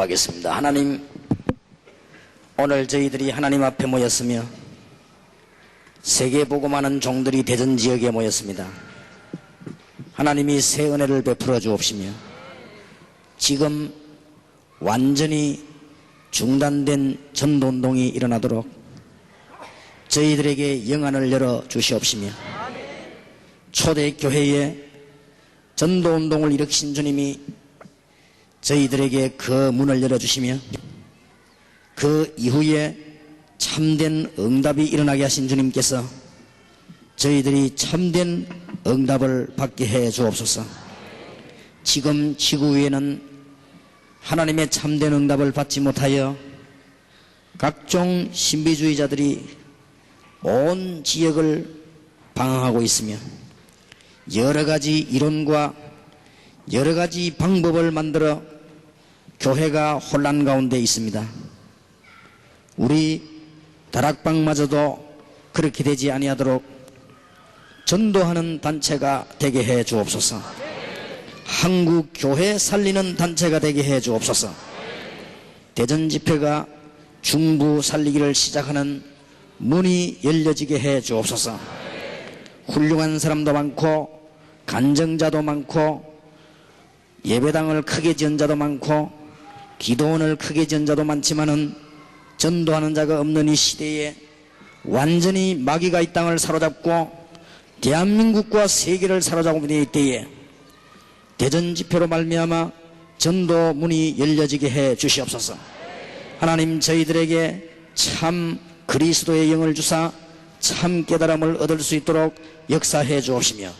기도하겠습니다. 하나님, 오늘 저희들이 하나님 앞에 모였으며 세계 보고 많은 종들이 대전 지역에 모였습니다. 하나님이 새 은혜를 베풀어 주옵시며 지금 완전히 중단된 전도운동이 일어나도록 저희들에게 영안을 열어 주시옵시며 초대교회에 전도운동을 일으키신 주님이 저희들에게 그 문을 열어주시며 그 이후에 참된 응답이 일어나게 하신 주님께서 저희들이 참된 응답을 받게 해 주옵소서. 지금 지구 위에는 하나님의 참된 응답을 받지 못하여 각종 신비주의자들이 온 지역을 방황하고 있으며 여러가지 이론과 여러가지 방법을 만들어 교회가 혼란 가운데 있습니다. 우리 다락방마저도 그렇게 되지 아니하도록 전도하는 단체가 되게 해 주옵소서. 한국 교회 살리는 단체가 되게 해 주옵소서. 대전 집회가 중부 살리기를 시작하는 문이 열려지게 해 주옵소서. 훌륭한 사람도 많고 간증자도 많고 예배당을 크게 지은 자도 많고 기도원을 크게 지은 자도 많지만은 전도하는 자가 없는 이 시대에 완전히 마귀가 이 땅을 사로잡고 대한민국과 세계를 사로잡고 있는 이 때에 대전 집회로 말미암아 전도 문이 열려지게 해 주시옵소서. 하나님, 저희들에게 참 그리스도의 영을 주사 참 깨달음을 얻을 수 있도록 역사해 주옵시며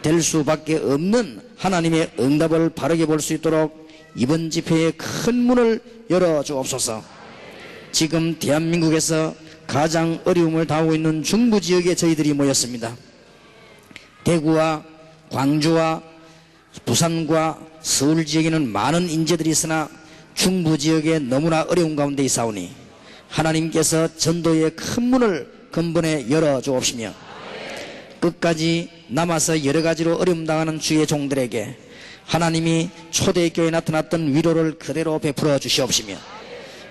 될 수밖에 없는 하나님의 응답을 바르게 볼 수 있도록 이번 집회에 큰 문을 열어 주옵소서. 지금 대한민국에서 가장 어려움을 당하고 있는 중부 지역에 저희들이 모였습니다. 대구와 광주와 부산과 서울 지역에는 많은 인재들이 있으나 중부 지역에 너무나 어려운 가운데 있사오니 하나님께서 전도의 큰 문을 근본에 열어 주옵시며 끝까지 남아서 여러가지로 어려움 당하는 주의 종들에게 하나님이 초대교회에 나타났던 위로를 그대로 베풀어 주시옵시며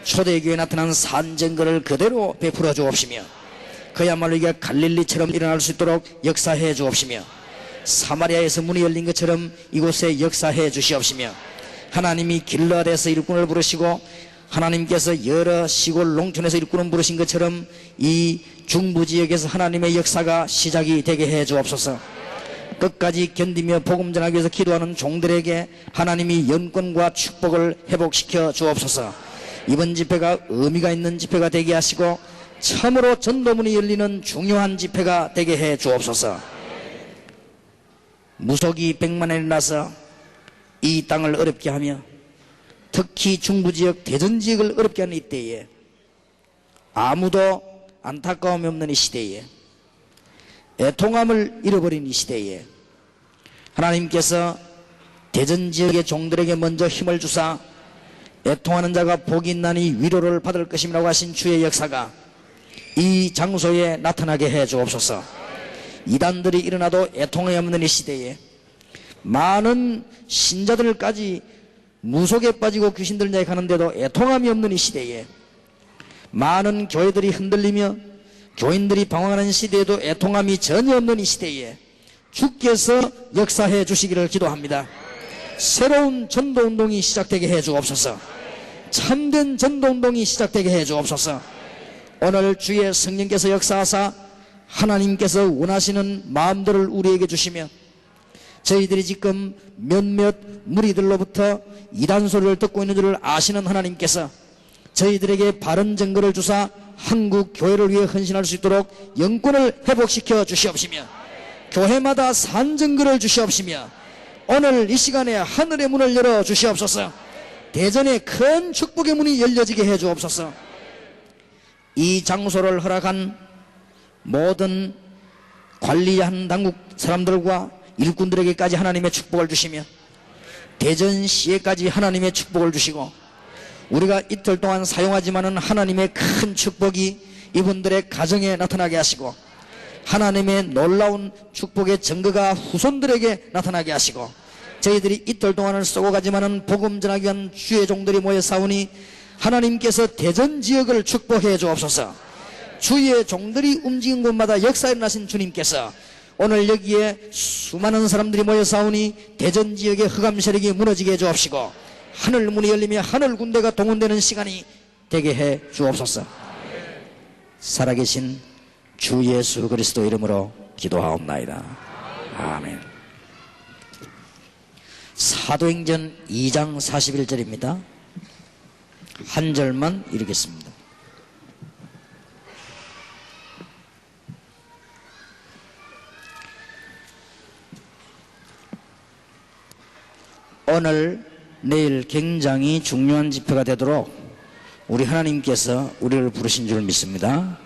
초대교회에 나타난 산증거를 그대로 베풀어 주옵시며 그야말로 이게 갈릴리처럼 일어날 수 있도록 역사해 주옵시며 사마리아에서 문이 열린 것처럼 이곳에 역사해 주시옵시며 하나님이 길르앗에서 일꾼을 부르시고 하나님께서 여러 시골 농촌에서 일꾼을 부르신 것처럼 이 중부지역에서 하나님의 역사가 시작이 되게 해 주옵소서. 끝까지 견디며 복음 전하기 위해서 기도하는 종들에게 하나님이 연권과 축복을 회복시켜 주옵소서. 이번 집회가 의미가 있는 집회가 되게 하시고 참으로 전도문이 열리는 중요한 집회가 되게 해 주옵소서. 무속이 100만에 나서 이 땅을 어렵게 하며 특히 중부지역 대전지역을 어렵게 하는 이때에 아무도 안타까움이 없는 이 시대에 애통함을 잃어버린 이 시대에 하나님께서 대전지역의 종들에게 먼저 힘을 주사 애통하는 자가 복이 있나니 위로를 받을 것임이라고 하신 주의 역사가 이 장소에 나타나게 해 주옵소서. 이단들이 일어나도 애통이 없는 이 시대에 많은 신자들까지 무속에 빠지고 귀신들냐에 가는데도 애통함이 없는 이 시대에 많은 교회들이 흔들리며 교인들이 방황하는 시대에도 애통함이 전혀 없는 이 시대에 주께서 역사해 주시기를 기도합니다. 새로운 전도운동이 시작되게 해 주옵소서. 참된 전도운동이 시작되게 해 주옵소서. 오늘 주의 성령께서 역사하사 하나님께서 원하시는 마음들을 우리에게 주시며 저희들이 지금 몇몇 무리들로부터 이단 소리를 듣고 있는 줄을 아시는 하나님께서 저희들에게 바른 증거를 주사 한국 교회를 위해 헌신할 수 있도록 영권을 회복시켜 주시옵시며 교회마다 산 증거를 주시옵시며 오늘 이 시간에 하늘의 문을 열어 주시옵소서. 대전에 큰 축복의 문이 열려지게 해 주옵소서. 이 장소를 허락한 모든 관리한 당국 사람들과 일꾼들에게까지 하나님의 축복을 주시며 대전시에까지 하나님의 축복을 주시고 우리가 이틀 동안 사용하지만은 하나님의 큰 축복이 이분들의 가정에 나타나게 하시고 하나님의 놀라운 축복의 증거가 후손들에게 나타나게 하시고 저희들이 이틀 동안을 쏘고 가지만은 복음 전하기 위한 주의 종들이 모여 싸우니 하나님께서 대전 지역을 축복해 주옵소서. 주의 종들이 움직인 곳마다 역사에 일어나신 주님께서 오늘 여기에 수많은 사람들이 모여 싸우니 대전 지역의 흑암 세력이 무너지게 해 주옵시고 하늘 문이 열리며 하늘 군대가 동원되는 시간이 되게 해 주옵소서. 살아계신 주 예수 그리스도 이름으로 기도하옵나이다. 아멘. 사도행전 2장 41절입니다. 한 절만 읽겠습니다. 오늘 내일 굉장히 중요한 집회가 되도록 우리 하나님께서 우리를 부르신 줄 믿습니다.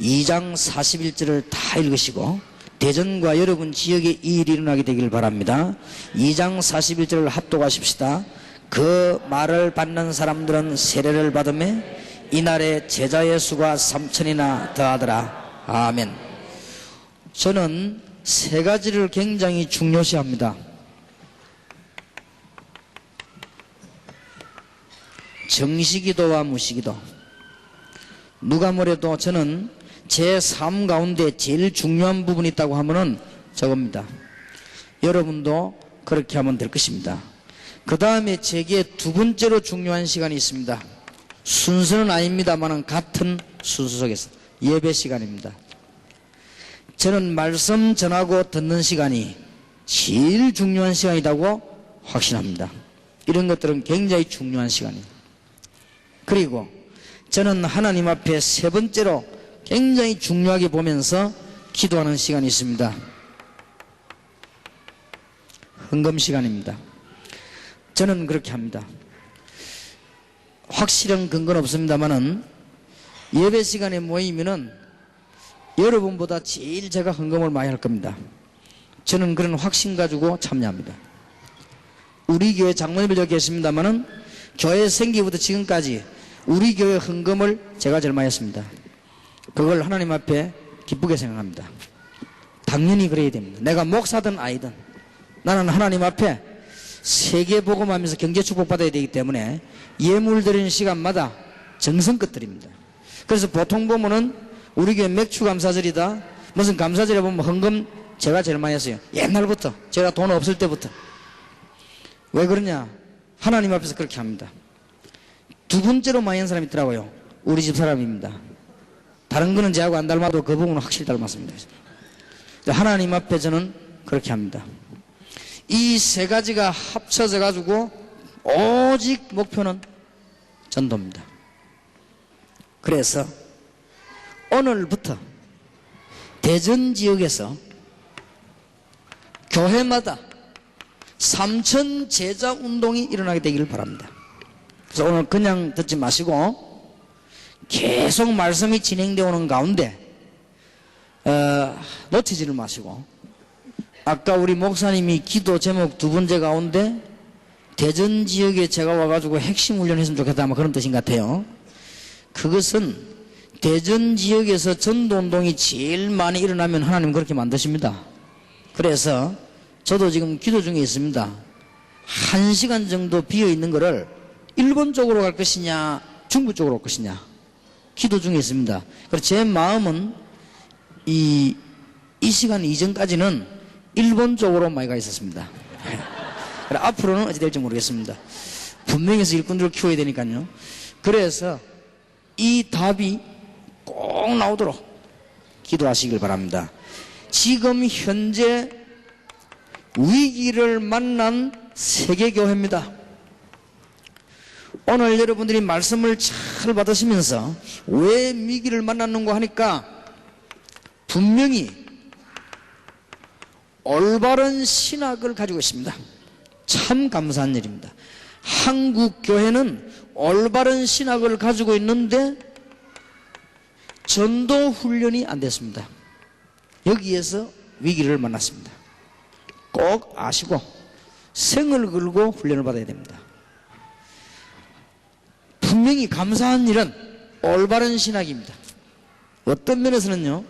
2장 41절을 다 읽으시고 대전과 여러분 지역에 이 일이 일어나게 되길 바랍니다. 2장 41절을 합독하십시다. 그 말을 받는 사람들은 세례를 받으며 이날에 제자의 수가 3,000이나 더하더라. 아멘. 저는 세 가지를 굉장히 중요시합니다. 정시기도와 무시기도. 누가 뭐래도 저는 제 삶 가운데 제일 중요한 부분이 있다고 하면은 저겁니다. 여러분도 그렇게 하면 될 것입니다. 그 다음에 제게 두 번째로 중요한 시간이 있습니다. 순서는 아닙니다만은 같은 순서 속에서 예배 시간입니다. 저는 말씀 전하고 듣는 시간이 제일 중요한 시간이라고 확신합니다. 이런 것들은 굉장히 중요한 시간이에요. 그리고 저는 하나님 앞에 세 번째로 굉장히 중요하게 보면서 기도하는 시간이 있습니다. 헌금 시간입니다. 저는 그렇게 합니다. 확실한 근거는 없습니다만은 예배 시간에 모이면은 여러분보다 제일 제가 헌금을 많이 할 겁니다. 저는 그런 확신 가지고 참여합니다. 우리 교회 장로님들 여기 계십니다만은 교회 생기부터 지금까지 우리 교회 헌금을 제가 제일 많이 했습니다. 그걸 하나님 앞에 기쁘게 생각합니다. 당연히 그래야 됩니다. 내가 목사든 아니든 나는 하나님 앞에 세계 복음하면서 경제 축복 받아야 되기 때문에 예물 드리는 시간마다 정성껏 드립니다. 그래서 보통 보면은 우리 교회 맥주 감사절이다 무슨 감사절에 보면 헌금 제가 제일 많이 했어요. 옛날부터 제가 돈 없을 때부터. 왜 그러냐? 하나님 앞에서 그렇게 합니다. 두 번째로 많이 한 사람이 있더라고요. 우리 집 사람입니다. 다른 거는 제하고 안 닮아도 그 부분은 확실히 닮았습니다. 하나님 앞에 저는 그렇게 합니다. 이 세 가지가 합쳐져 가지고 오직 목표는 전도입니다. 그래서 오늘부터 대전 지역에서 교회마다 3,000 제자 운동이 일어나게 되기를 바랍니다. 그래서 오늘 그냥 듣지 마시고 계속 말씀이 진행되어 오는 가운데 놓치지를 마시고 아까 우리 목사님이 기도 제목 두 번째 가운데 대전 지역에 제가 와가지고 핵심 훈련했으면 좋겠다 아마 그런 뜻인 것 같아요. 그것은 대전 지역에서 전도운동이 제일 많이 일어나면 하나님 그렇게 만드십니다. 그래서 저도 지금 기도 중에 있습니다. 1시간 정도 비어있는 거를 일본 쪽으로 갈 것이냐 중부 쪽으로 갈 것이냐 기도 중에 있습니다. 그래서 제 마음은 이 시간 이전까지는 일본 쪽으로 많이 가 있었습니다. 앞으로는 어찌 될지 모르겠습니다. 분명히 해서 일꾼들을 키워야 되니까요. 그래서 이 답이 꼭 나오도록 기도하시길 바랍니다. 지금 현재 위기를 만난 세계교회입니다. 오늘 여러분들이 말씀을 잘 받으시면서 왜 위기를 만났는가 하니까 분명히 올바른 신학을 가지고 있습니다. 참 감사한 일입니다. 한국 교회는 올바른 신학을 가지고 있는데 전도 훈련이 안 됐습니다. 여기에서 위기를 만났습니다. 꼭 아시고 생을 걸고 훈련을 받아야 됩니다. 분명히 감사한 일은 올바른 신학입니다. 어떤 면에서는요,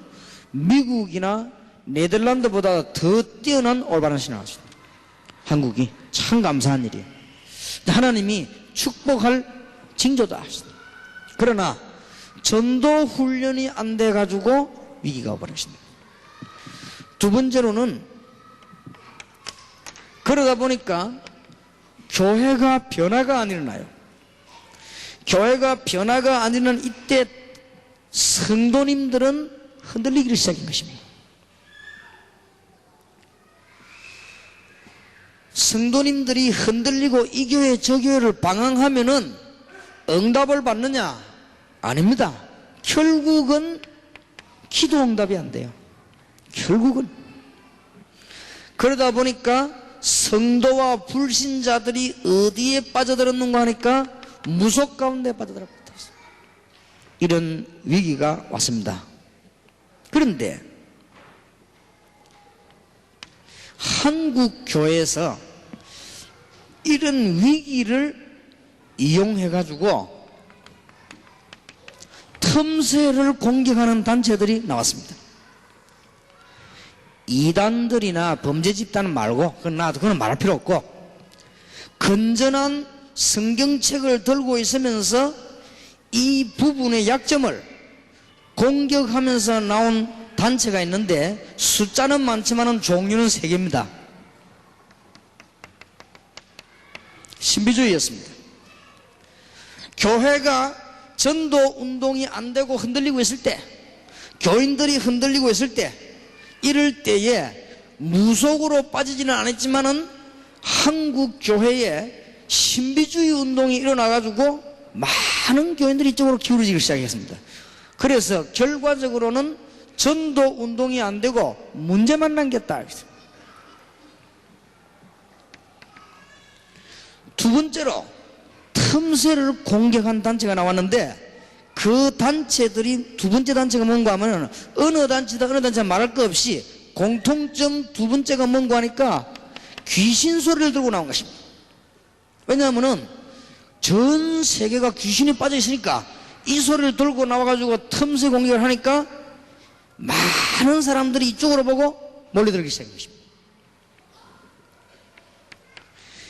미국이나 네덜란드보다 더 뛰어난 올바른 신학을 하십니다. 한국이 참 감사한 일이에요. 하나님이 축복할 징조도 하십니다. 그러나 전도 훈련이 안 돼가지고 위기가 와버렸습니다. 두 번째로는 그러다 보니까 교회가 변화가 안 일어나요. 교회가 변화가 안 일어나는 이때 성도님들은 흔들리기 시작한 것입니다. 성도님들이 흔들리고 이 교회 저 교회를 방황하면은 응답을 받느냐? 아닙니다. 결국은 기도 응답이 안 돼요. 결국은. 그러다 보니까 성도와 불신자들이 어디에 빠져들었는가 하니까 무속 가운데 빠져들었다. 이런 위기가 왔습니다. 그런데 한국 교회에서 이런 위기를 이용해가지고 틈새를 공격하는 단체들이 나왔습니다. 이단들이나 범죄 집단은 말고, 그건 말할 필요 없고, 건전한 성경책을 들고 있으면서 이 부분의 약점을 공격하면서 나온 단체가 있는데 숫자는 많지만 종류는 3개입니다. 신비주의였습니다. 교회가 전도 운동이 안 되고 흔들리고 있을 때, 교인들이 흔들리고 있을 때, 이럴 때에 무속으로 빠지지는 않았지만은 한국 교회에 신비주의 운동이 일어나가지고 많은 교인들이 이쪽으로 기울어지기 시작했습니다. 그래서 결과적으로는 전도 운동이 안 되고 문제만 남겼다. 두 번째로 틈새를 공격한 단체가 나왔는데 그 단체들이 두 번째 단체가 뭔가 하면 어느 단체다 어느 단체다 말할 것 없이 공통점 두 번째가 뭔가 하니까 귀신 소리를 들고 나온 것입니다. 왜냐하면은 전 세계가 귀신이 빠져 있으니까 이 소리를 들고 나와가지고 틈새 공격을 하니까 많은 사람들이 이쪽으로 보고 몰려들기 시작한 것입니다.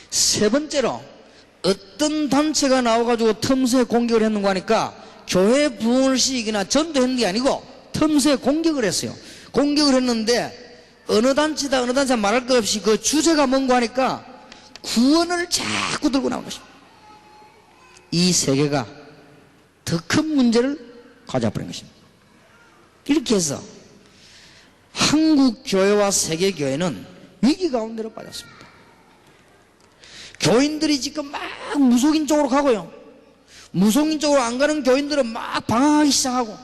세 번째로 어떤 단체가 나와가지고 틈새 공격을 했는가 하니까 교회 부흥을 시키거나 전도했는 게 아니고 틈새 공격을 했어요. 공격을 했는데 어느 단체다 어느 단체다 말할 것 없이 그 주제가 뭔가 하니까 구원을 자꾸 들고 나온 것입니다. 이 세계가 더 큰 문제를 가져버린 것입니다. 이렇게 해서 한국 교회와 세계 교회는 위기 가운데로 빠졌습니다. 교인들이 지금 막 무속인 쪽으로 가고요. 무속인 쪽으로 안 가는 교인들은 막 방황하기 시작하고,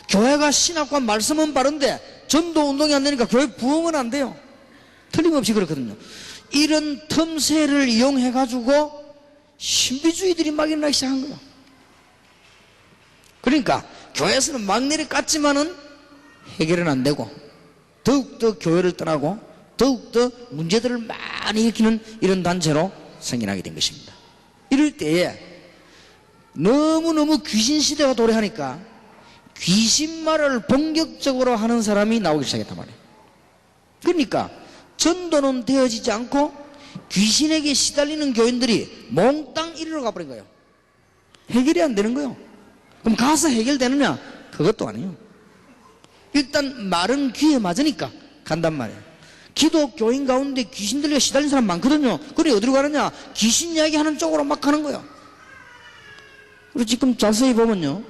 교회가 신학과 말씀은 바른데 전도 운동이 안 되니까 교회 부흥은 안 돼요. 틀림없이 그렇거든요. 이런 틈새를 이용해 가지고 신비주의들이 막 일어나기 시작한 거예요. 그러니까 교회에서는 막내를 깠지만은 해결은 안 되고 더욱더 교회를 떠나고 더욱더 문제들을 많이 일으키는 이런 단체로 생겨나게 된 것입니다. 이럴 때에 너무너무 귀신 시대가 도래하니까 귀신 말을 본격적으로 하는 사람이 나오기 시작했단 말이에요. 그러니까 전도는 되어지지 않고 귀신에게 시달리는 교인들이 몽땅 이리로 가버린 거예요. 해결이 안 되는 거예요. 그럼 가서 해결되느냐? 그것도 아니에요. 일단 말은 귀에 맞으니까 간단 말이에요. 기독교인 가운데 귀신들에 시달린 사람 많거든요. 그래 어디로 가느냐? 귀신 이야기 하는 쪽으로 막 가는 거예요. 그리고 지금 자세히 보면요,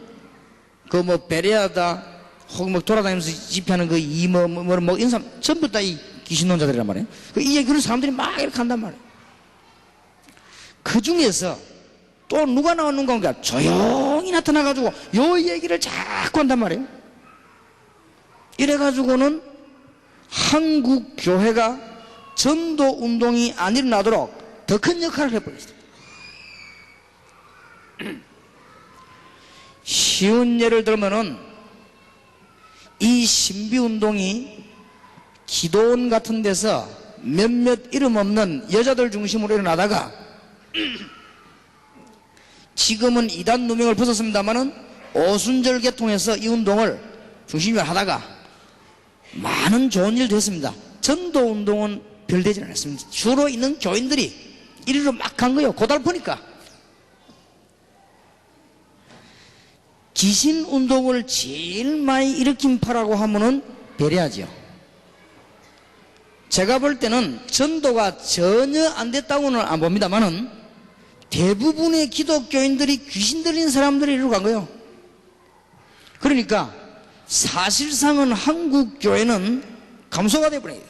그 뭐 베레아다 혹은 뭐 돌아다니면서 집회하는 그 이런 사람 전부 다 이 귀신론자들이란 말이에요. 이 얘기 그런 사람들이 막 이렇게 한단 말이에요. 그 중에서 또 누가 나왔는가 하니까 조용히 나타나가지고 요 얘기를 자꾸 한단 말이에요. 이래가지고는 한국 교회가 전도 운동이 안 일어나도록 더 큰 역할을 해버렸어요. 쉬운 예를 들면은 이 신비운동이 기도원 같은 데서 몇몇 이름 없는 여자들 중심으로 일어나다가 지금은 이단 누명을 벗었습니다마는 오순절 계통해서 이 운동을 중심으로 하다가 많은 좋은 일도 했습니다. 전도 운동은 별 되진 않았습니다. 주로 있는 교인들이 이리로 막 간 거예요. 고달프니까. 귀신 운동을 제일 많이 일으킨 파라고 하면은 베레아죠. 제가 볼 때는 전도가 전혀 안 됐다고는 안 봅니다만은 대부분의 기독교인들이 귀신 들린 사람들이 이리로 간 거예요. 그러니까 사실상은 한국 교회는 감소가 되어버려요.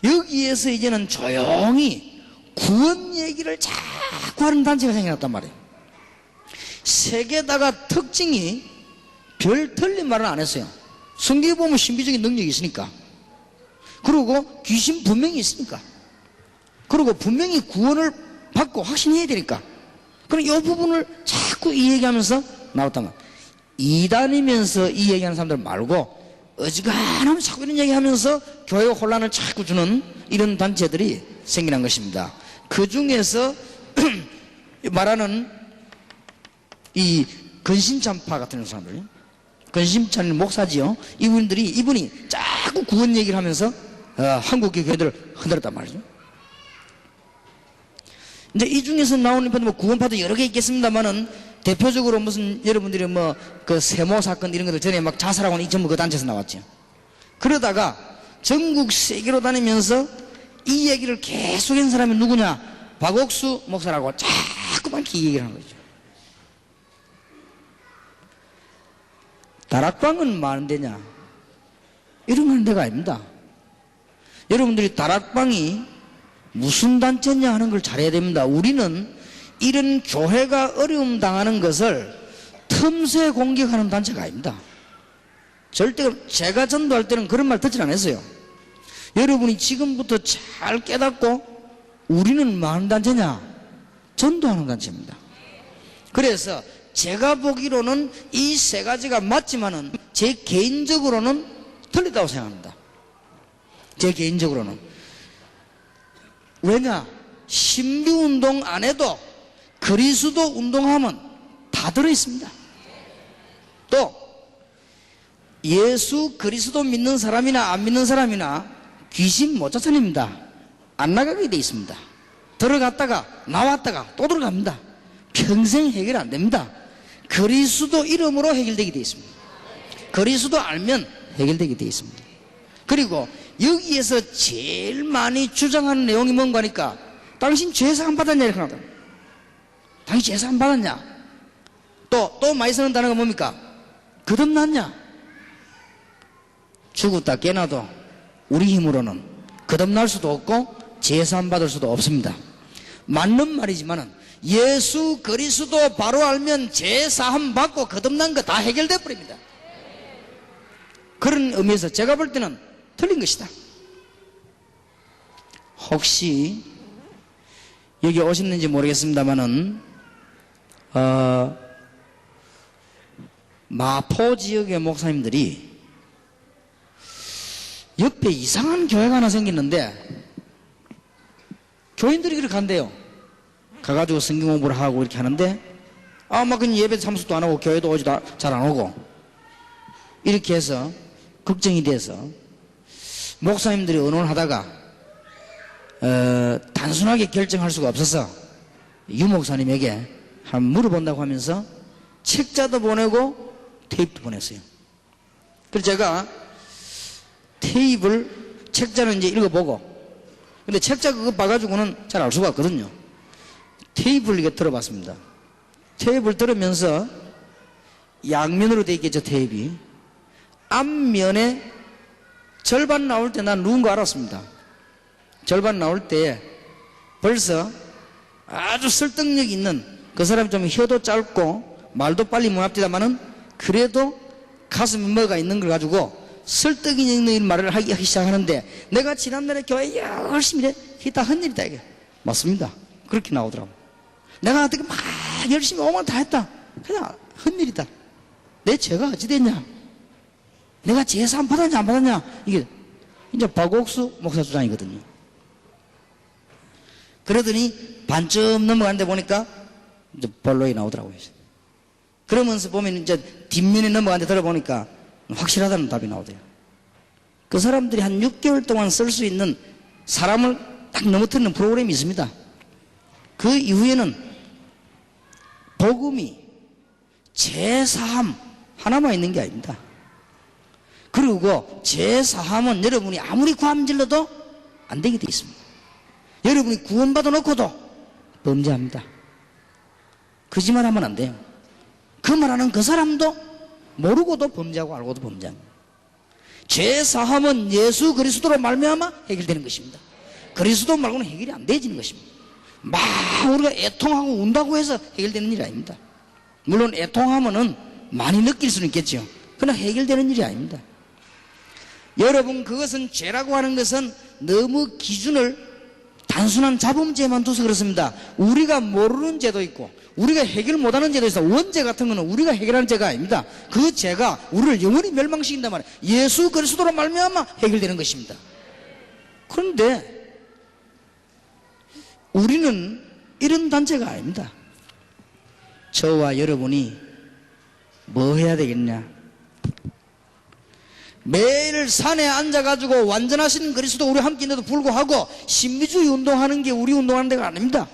여기에서 이제는 조용히 구원 얘기를 자꾸 하는 단체가 생겨났단 말이에요. 세계다가 특징이 별 틀린 말은 안 했어요. 성경에 보면 신비적인 능력이 있으니까. 그리고 귀신 분명히 있으니까. 그리고 분명히 구원을 받고 확신해야 되니까. 그럼 이 부분을 자꾸 이 얘기하면서 나왔단 말이에요. 이단이면서 이 얘기하는 사람들 말고 어지간하면 자꾸 이런 얘기하면서 교회 혼란을 자꾸 주는 이런 단체들이 생겨난 것입니다. 그 중에서 말하는 이 근심찬파 같은 사람들, 근심찬 목사지요. 이분이 자꾸 구원 얘기를 하면서 한국 교회들을 흔들었단 말이죠. 이제 이 중에서 나오는 뭐 구원파도 여러 개 있겠습니다만은 대표적으로 무슨 여러분들이 뭐 그 세모 사건 이런 것들 전에 막 자살하고는 전부 그 단체에서 나왔죠. 그러다가 전국 세계로 다니면서 이 얘기를 계속 한 사람이 누구냐? 박옥수 목사라고 자꾸만 이 얘기를 하는 거죠. 다락방은 많은데냐? 이런 건 데가 아닙니다. 여러분들이 다락방이 무슨 단체냐 하는 걸 잘해야 됩니다. 우리는 이런 교회가 어려움 당하는 것을 틈새 공격하는 단체가 아닙니다. 절대 제가 전도할 때는 그런 말 듣질 않았어요. 여러분이 지금부터 잘 깨닫고 우리는 많은 단체냐? 전도하는 단체입니다. 그래서 제가 보기로는 이 세 가지가 맞지만은 제 개인적으로는 틀리다고 생각합니다. 제 개인적으로는. 왜냐? 신비운동 안에도 그리스도 운동하면 다 들어있습니다. 또 예수 그리스도 믿는 사람이나 안 믿는 사람이나 귀신 못 쫓아냅니다. 안 나가게 돼 있습니다. 들어갔다가 나왔다가 또 들어갑니다. 평생 해결 안 됩니다. 그리스도 이름으로 해결되게 돼 있습니다. 그리스도 알면 해결되게 돼 있습니다. 그리고 여기에서 제일 많이 주장하는 내용이 뭔가 하니까 당신 죄사함 받았냐 이렇게 하거든. 당신 죄사함 받았냐? 또 많이 쓰는 단어가 뭡니까? 거듭났냐? 죽었다 깨나도 우리 힘으로는 거듭날 수도 없고 죄사함 받을 수도 없습니다. 맞는 말이지만은 예수 그리스도 바로 알면 죄사함 받고 거듭난 거 다 해결돼 버립니다. 그런 의미에서 제가 볼 때는 틀린 것이다. 혹시 여기 오셨는지 모르겠습니다만은 마포 지역의 목사님들이 옆에 이상한 교회가 하나 생겼는데 교인들이 그렇게 간대요. 가가지고 성경 공부를 하고 이렇게 하는데 막 그냥 예배 참석도 안 하고 교회도 오지도 잘 안 오고 이렇게 해서 걱정이 돼서 목사님들이 의논을 하다가 단순하게 결정할 수가 없어서 유 목사님에게 한번 물어본다고 하면서 책자도 보내고 테이프도 보냈어요. 그래서 제가 테이프를 책자는 이제 읽어보고 근데 책자 그거 봐가지고는 잘 알 수가 없거든요. 테이프를 이렇게 들어봤습니다. 테이프를 들으면서 양면으로 돼 있겠죠. 테이프이 앞면에 절반 나올 때 난 누군 거 알았습니다. 절반 나올 때 벌써 아주 설득력 있는 그 사람이 좀 혀도 짧고 말도 빨리 못 합디다마는 그래도 가슴에 뭐가 있는 걸 가지고 설득 있는 말을 하기 시작하는데 내가 지난날에 교회 열심히 해. 이게 다 헛일이다 이게. 맞습니다. 그렇게 나오더라고. 내가 어떻게 막 열심히 오만 다 했다. 그냥 헛일이다. 내 죄가 어찌 됐냐? 내가 제사함 받았냐 안 받았냐? 이게 이제 박옥수 목사 주장이거든요. 그러더니 반쯤 넘어갔는데 보니까 이제 본론이 나오더라고요. 그러면서 보면 이제 뒷면에 넘어갔는데 들어보니까 확실하다는 답이 나오대요. 그 사람들이 한 6개월 동안 쓸 수 있는 사람을 딱 넘어뜨리는 프로그램이 있습니다. 그 이후에는 복음이 제사함 하나만 있는 게 아닙니다. 그리고 제사함은 여러분이 아무리 구함질러도 안 되게 되어 있습니다. 여러분이 구원받아 놓고도 범죄합니다. 거짓말하면 안 돼요. 그 말하는 그 사람도 모르고도 범죄하고 알고도 범죄합니다. 제사함은 예수 그리스도로 말미암아 해결되는 것입니다. 그리스도 말고는 해결이 안 되어지는 것입니다. 막 우리가 애통하고 운다고 해서 해결되는 일이 아닙니다. 물론 애통하면은 많이 느낄 수는 있겠죠. 그러나 해결되는 일이 아닙니다. 여러분, 그것은 죄라고 하는 것은 너무 기준을 단순한 자범죄만 둬서 그렇습니다. 우리가 모르는 죄도 있고 우리가 해결 못하는 죄도 있어. 원죄 같은 거는 우리가 해결하는 죄가 아닙니다. 그 죄가 우리를 영원히 멸망시킨단 말이에요. 예수 그리스도로 말미암아 해결되는 것입니다. 그런데 우리는 이런 단체가 아닙니다. 저와 여러분이 뭐 해야 되겠냐? 매일 산에 앉아가지고 완전하신 그리스도 우리 함께 있는데도 불구하고 신비주의 운동하는 게 우리 운동하는 데가 아닙니다.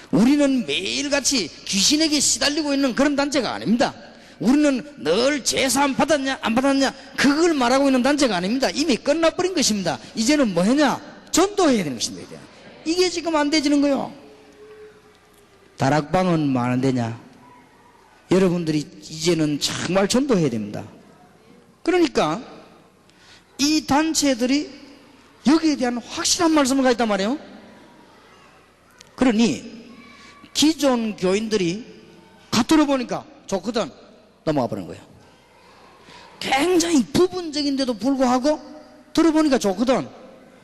우리는 매일같이 귀신에게 시달리고 있는 그런 단체가 아닙니다. 우리는 늘 제사함 받았냐 안 받았냐 그걸 말하고 있는 단체가 아닙니다. 이미 끝나버린 것입니다. 이제는 뭐 하냐? 전도해야 되는 것입니다. 이게 지금 안 되지는 거요. 다락방은 뭐 안 되냐? 여러분들이 이제는 정말 전도해야 됩니다. 그러니까 이 단체들이 여기에 대한 확실한 말씀을 가졌단 말이에요. 그러니 기존 교인들이 겉으로 보니까 좋거든 넘어가 버리는 거예요. 굉장히 부분적인데도 불구하고 들어보니까 좋거든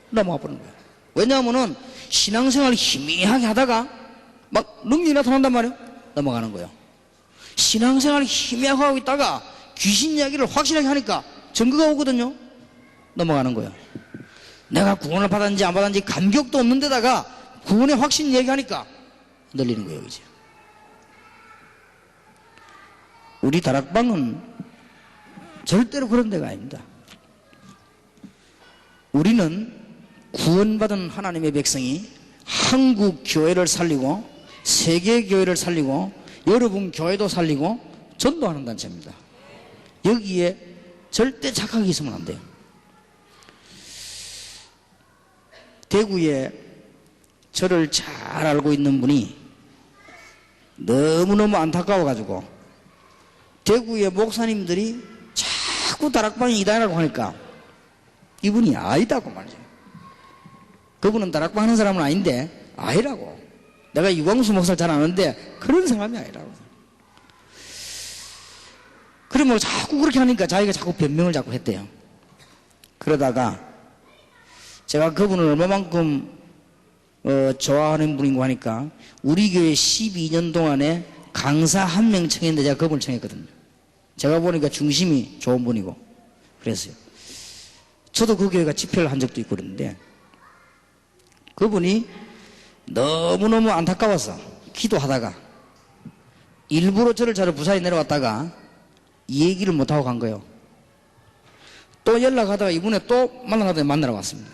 넘어가 버리는 거예요. 왜냐하면은 신앙생활을 희미하게 하다가 막 능력이 나타난단 말이에요. 넘어가는 거예요. 신앙생활을 희미하게 하고 있다가 귀신 이야기를 확실하게 하니까 증거가 오거든요. 넘어가는 거예요. 내가 구원을 받았는지 안 받았는지 감격도 없는 데다가 구원의 확신 얘기하니까 늘리는 거예요. 이제 우리 다락방은 절대로 그런 데가 아닙니다. 우리는 구원받은 하나님의 백성이 한국 교회를 살리고 세계 교회를 살리고 여러분 교회도 살리고 전도하는 단체입니다. 여기에 절대 착각이 있으면 안 돼요. 대구에 저를 잘 알고 있는 분이 너무너무 안타까워가지고 대구의 목사님들이 자꾸 다락방이 이다라고 하니까 이분이 아니다고 말이죠. 그분은 다락방 하는 사람은 아닌데 아니라고. 내가 이광수 목사를 잘 아는데 그런 사람이 아니라고. 그러면 자꾸 그렇게 하니까 자기가 자꾸 변명을 자꾸 했대요. 그러다가 제가 그분을 얼마만큼 좋아하는 분인고 하니까 우리 교회 12년 동안에 강사 한 명 청했는데 제가 그분을 청했거든요. 제가 보니까 중심이 좋은 분이고 그랬어요. 저도 그 교회가 집회를 한 적도 있고 그랬는데 그분이 너무너무 안타까워서 기도하다가 일부러 저를 부산에 내려왔다가 이 얘기를 못하고 간 거예요. 또 연락하다가 이번에 또 만나러 왔습니다.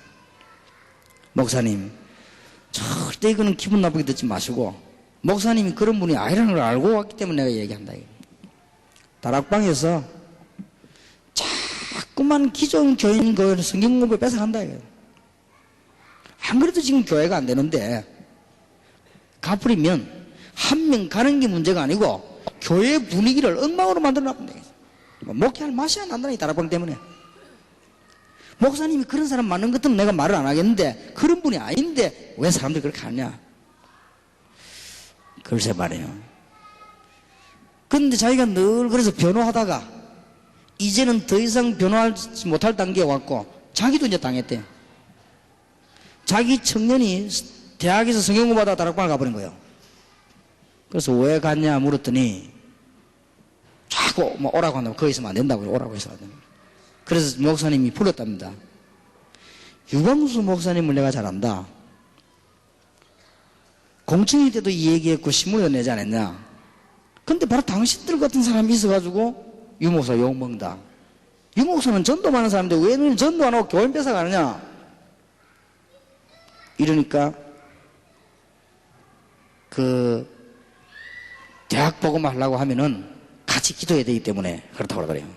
목사님, 절대 이거는 기분 나쁘게 듣지 마시고 목사님이 그런 분이 아니라는 걸 알고 왔기 때문에 내가 얘기한다. 다락방에서 자꾸만 기존 교인 그 성경 공부를 뺏어간다. 안 그래도 지금 교회가 안 되는데 갚으리면 한 명 가는 게 문제가 아니고 교회 분위기를 엉망으로 만들어놨다. 목회할 맛이 안 난다. 이 다락방 때문에. 목사님이 그런 사람 많은 것 때문에 내가 말을 안 하겠는데 그런 분이 아닌데 왜 사람들이 그렇게 하냐. 글쎄 말이에요. 그런데 자기가 늘 그래서 변호하다가 이제는 더 이상 변호하지 못할 단계에 왔고 자기도 이제 당했대요. 자기 청년이 대학에서 성경 공부하다가 다락방을 가버린 거예요. 그래서 왜 갔냐 물었더니 자꾸 뭐 오라고 한다고 거기 있으면 안 된다고 오라고 해서 안 됩니다. 그래서 목사님이 불렀답니다. 유광수 목사님을 내가 잘 안다. 공청회 때도 이 얘기했고 신문에도 내지 않았냐. 근데 바로 당신들 같은 사람이 있어가지고 유 목사 욕먹는다. 이 목사는 전도 많은 사람인데 왜 너는 전도 안 하고 교회 뺏어가느냐? 이러니까 그 대학 복음 하려고 하면은 같이 기도해야 되기 때문에 그렇다고 그래요.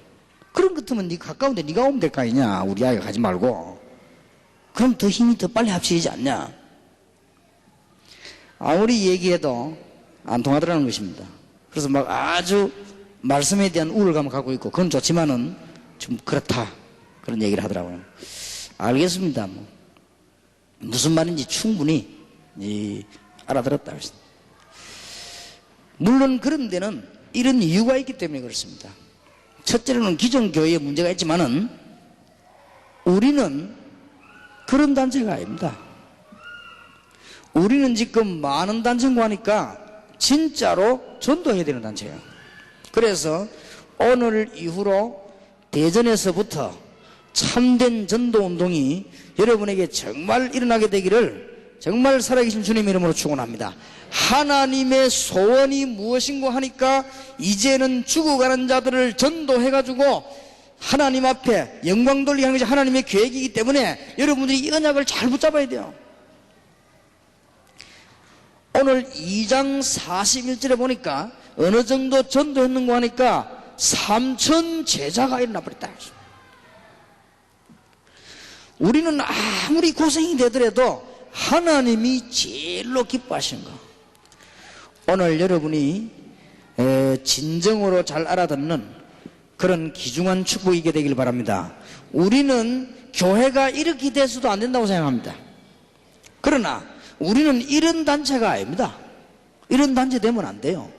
그런 것 같으면 네 가까운데 네가 오면 될 거 아니냐? 우리 아이가 가지 말고. 그럼 더 힘이 더 빨리 합치지 않냐? 아무리 얘기해도 안 통하더라는 것입니다. 그래서 막 아주 말씀에 대한 우울감을 갖고 있고 그건 좋지만은 좀 그렇다 그런 얘기를 하더라고요. 알겠습니다. 뭐. 무슨 말인지 충분히 알아들었다. 물론 그런 데는 이런 이유가 있기 때문에 그렇습니다. 첫째로는 기존 교회에 문제가 있지만은 우리는 그런 단체가 아닙니다. 우리는 지금 많은 단체고 하니까 진짜로 전도해야 되는 단체예요. 그래서 오늘 이후로 대전에서부터 참된 전도운동이 여러분에게 정말 일어나게 되기를 정말 살아계신 주님 이름으로 축원합니다. 하나님의 소원이 무엇인고 하니까 이제는 죽어가는 자들을 전도해가지고 하나님 앞에 영광 돌리게 하는 것이 하나님의 계획이기 때문에 여러분들이 이 언약을 잘 붙잡아야 돼요. 오늘 2장 41절에 보니까 어느 정도 전도했는고 하니까 3천 제자가 일어나 버렸다. 우리는 아무리 고생이 되더라도 하나님이 제일로 기뻐하시는 거. 오늘 여러분이 진정으로 잘 알아듣는 그런 귀중한 축복이게 되길 바랍니다. 우리는 교회가 이렇게 돼서도 안 된다고 생각합니다. 그러나 우리는 이런 단체가 아닙니다. 이런 단체 되면 안 돼요.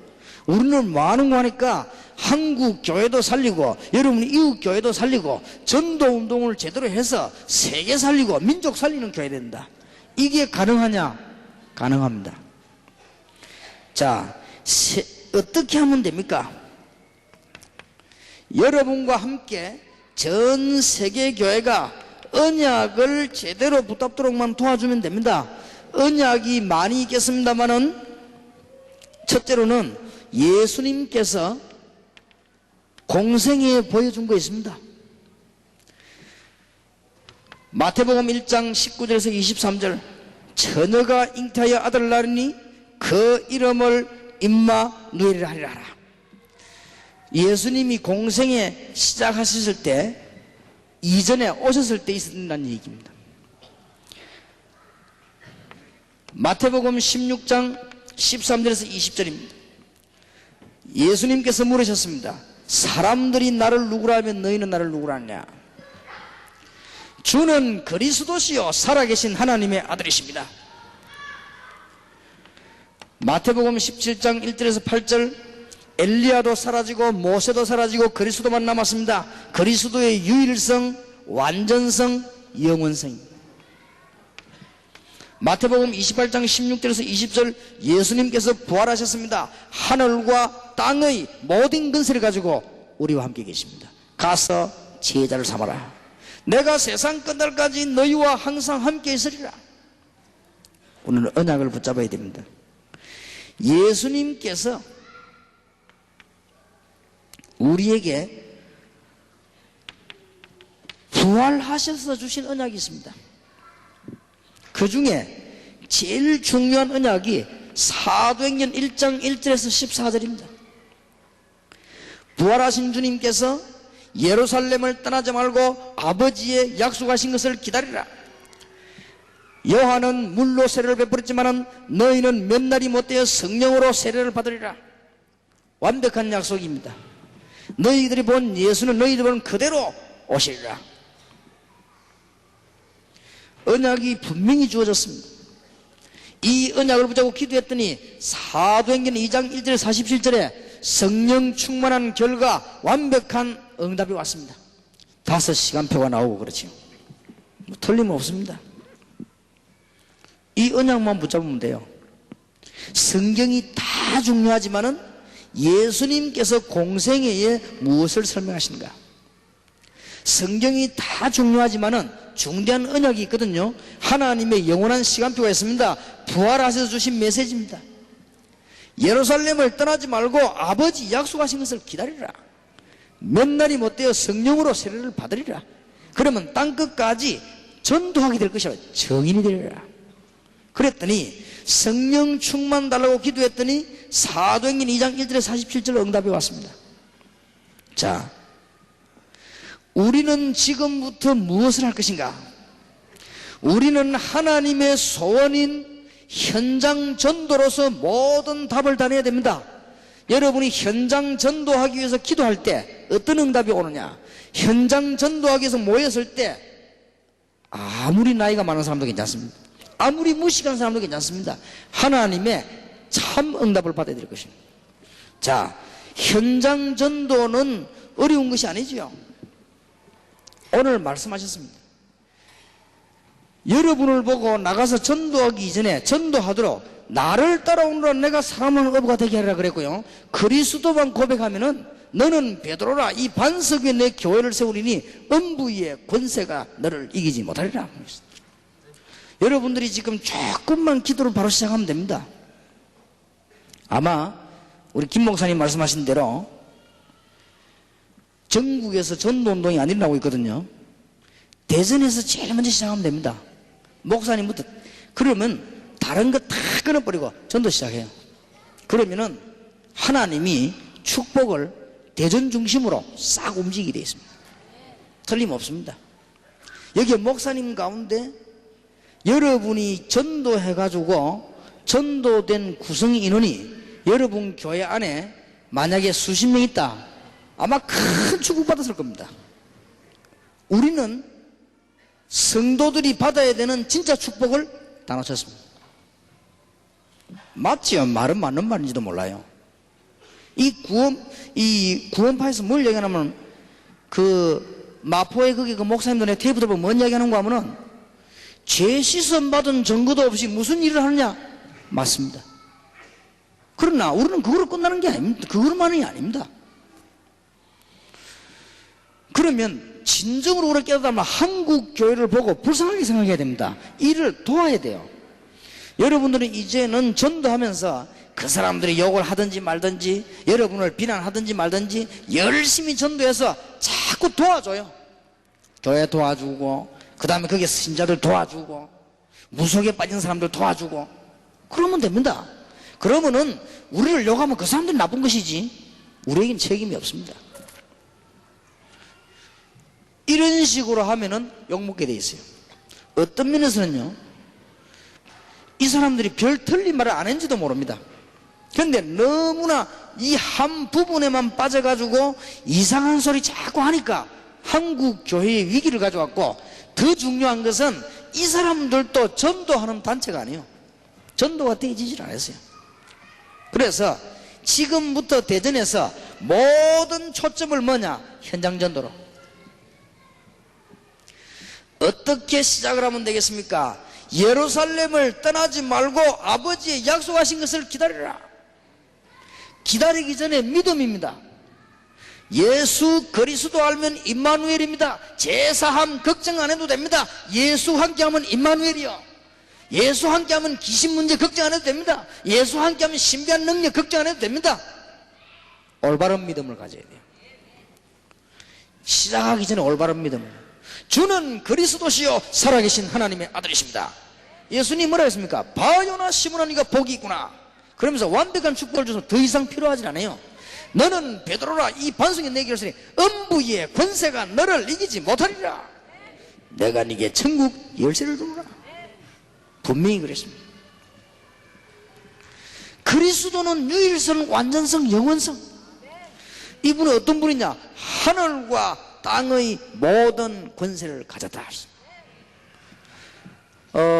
우리는 많은 거 하니까 한국 교회도 살리고 여러분 이웃 교회도 살리고 전도 운동을 제대로 해서 세계 살리고 민족 살리는 교회 된다. 이게 가능하냐? 가능합니다. 자, 어떻게 하면 됩니까? 여러분과 함께 전 세계 교회가 언약을 제대로 붙잡도록만 도와주면 됩니다. 언약이 많이 있겠습니다만은 첫째로는 예수님께서 공생애에 보여준 거 있습니다. 마태복음 1장 19절에서 23절 처녀가 잉태하여 아들을 낳으니 그 이름을 임마누엘이라 하리라. 예수님이 공생애 시작하셨을 때 이전에 오셨을 때 있었다는 얘기입니다. 마태복음 16장 13절에서 20절입니다. 예수님께서 물으셨습니다. 사람들이 나를 누구라 하면 너희는 나를 누구라 하냐? 주는 그리스도시요 살아계신 하나님의 아들이십니다. 마태복음 17장 1절에서 8절 엘리야도 사라지고 모세도 사라지고 그리스도만 남았습니다. 그리스도의 유일성, 완전성, 영원성입니다. 마태복음 28장 16절에서 20절 예수님께서 부활하셨습니다. 하늘과 땅의 모든 근세를 가지고 우리와 함께 계십니다. 가서 제자를 삼아라. 내가 세상 끝날까지 너희와 항상 함께 있으리라. 오늘 언약을 붙잡아야 됩니다. 예수님께서 우리에게 부활하셔서 주신 언약이 있습니다. 그 중에 제일 중요한 언약이 사도행전 1장 1절에서 14절입니다. 부활하신 주님께서 예루살렘을 떠나지 말고 아버지의 약속하신 것을 기다리라. 요한은 물로 세례를 베풀었지만 너희는 몇 날이 못되어 성령으로 세례를 받으리라. 완벽한 약속입니다. 너희들이 본 예수는 너희들이 본 그대로 오시리라. 언약이 분명히 주어졌습니다. 이 언약을 붙잡고 기도했더니 사도행전 2장 1절 47절에 성령 충만한 결과 완벽한 응답이 왔습니다. 5시간표가 나오고 그렇죠. 뭐 틀림없습니다. 이 언약만 붙잡으면 돼요. 성경이 다 중요하지만은 예수님께서 공생애에 무엇을 설명하신가? 성경이 다 중요하지만은 중대한 언약이 있거든요. 하나님의 영원한 시간표가 있습니다. 부활하셔서 주신 메시지입니다. 예루살렘을 떠나지 말고 아버지 약속하신 것을 기다리라. 몇 날이 못되어 성령으로 세례를 받으리라. 그러면 땅끝까지 전도하게 될 것이라. 정인이 되리라. 그랬더니 성령 충만 달라고 기도했더니 사도행전 2장 1절에 47절 응답이 왔습니다. 자, 우리는 지금부터 무엇을 할 것인가? 우리는 하나님의 소원인 현장 전도로서 모든 답을 다 내야 됩니다. 여러분이 현장 전도하기 위해서 기도할 때 어떤 응답이 오느냐? 현장 전도하기 위해서 모였을 때 아무리 나이가 많은 사람도 괜찮습니다. 아무리 무식한 사람도 괜찮습니다. 하나님의 참 응답을 받아야 될 것입니다. 자, 현장 전도는 어려운 것이 아니지요. 오늘 말씀하셨습니다. 여러분을 보고 나가서 전도하기 이전에 전도하도록 나를 따라오느라 내가 사람을 어부가 되게 하라 그랬고요. 그리스도만 고백하면은 너는 베드로라, 이 반석 위에 내 교회를 세우리니 음부의 권세가 너를 이기지 못하리라. 여러분들이 지금 조금만 기도를 바로 시작하면 됩니다. 아마 우리 김 목사님 말씀하신 대로 전국에서 전도운동이 안 일어나고 있거든요. 대전에서 제일 먼저 시작하면 됩니다. 목사님부터. 그러면 다른 거 다 끊어버리고 전도 시작해요. 그러면은 하나님이 축복을 대전 중심으로 싹 움직이게 되어 있습니다. 틀림없습니다. 여기 목사님 가운데 여러분이 전도해가지고 전도된 구성 인원이 여러분 교회 안에 만약에 수십 명 있다, 아마 큰 축복받았을 겁니다. 우리는 성도들이 받아야 되는 진짜 축복을 다 놓쳤습니다. 맞지요? 말은 맞는 말인지도 몰라요. 이 구원파에서 뭘 얘기하냐면, 그 마포에 거기 그 목사님들 내 테이프 들어보면 뭔 얘기하는 거 하면은, 죄 씻음 받은 증거도 없이 무슨 일을 하느냐? 맞습니다. 그러나 우리는 그거로 끝나는 게 아닙니다. 그거로만이 아닙니다. 그러면 진정으로 우리가 깨닫다면 한국 교회를 보고 불쌍하게 생각해야 됩니다. 이를 도와야 돼요. 여러분들은 이제는 전도하면서 그 사람들이 욕을 하든지 말든지 여러분을 비난하든지 말든지 열심히 전도해서 자꾸 도와줘요. 교회 도와주고, 그 다음에 거기에 신자들 도와주고, 무속에 빠진 사람들 도와주고, 그러면 됩니다. 그러면은 우리를 욕하면 그 사람들이 나쁜 것이지 우리에겐 책임이 없습니다. 이런 식으로 하면은 욕먹게 돼 있어요. 어떤 면에서는요, 이 사람들이 별 틀린 말을 안 했는지도 모릅니다. 그런데 너무나 이 한 부분에만 빠져가지고 이상한 소리 자꾸 하니까 한국 교회의 위기를 가져왔고, 더 중요한 것은 이 사람들도 전도하는 단체가 아니에요. 전도가 되지질 않았어요. 그래서 지금부터 대전에서 모든 초점을 뭐냐? 현장 전도로. 어떻게 시작을 하면 되겠습니까? 예루살렘을 떠나지 말고 아버지의 약속하신 것을 기다리라. 기다리기 전에 믿음입니다. 예수 그리스도 알면 임마누엘입니다. 제사함 걱정 안 해도 됩니다. 예수 함께하면 임마누엘이요. 예수 함께하면 귀신 문제 걱정 안 해도 됩니다. 예수 함께하면 신비한 능력 걱정 안 해도 됩니다. 올바른 믿음을 가져야 돼요. 시작하기 전에 올바른 믿음을. 주는 그리스도시요 살아계신 하나님의 아들이십니다. 예수님 뭐라 했습니까? 바요나 시므나 네가 복이 있구나. 그러면서 완벽한 축복을 줘서 더 이상 필요하진 않아요. 너는 베드로라, 이 반석이 내 결실이 음부의 권세가 너를 이기지 못하리라. 내가 네게 천국 열쇠를 주노라. 분명히 그랬습니다. 그리스도는 유일성, 완전성, 영원성. 이분은 어떤 분이냐? 하늘과 땅의 모든 권세를 가졌다.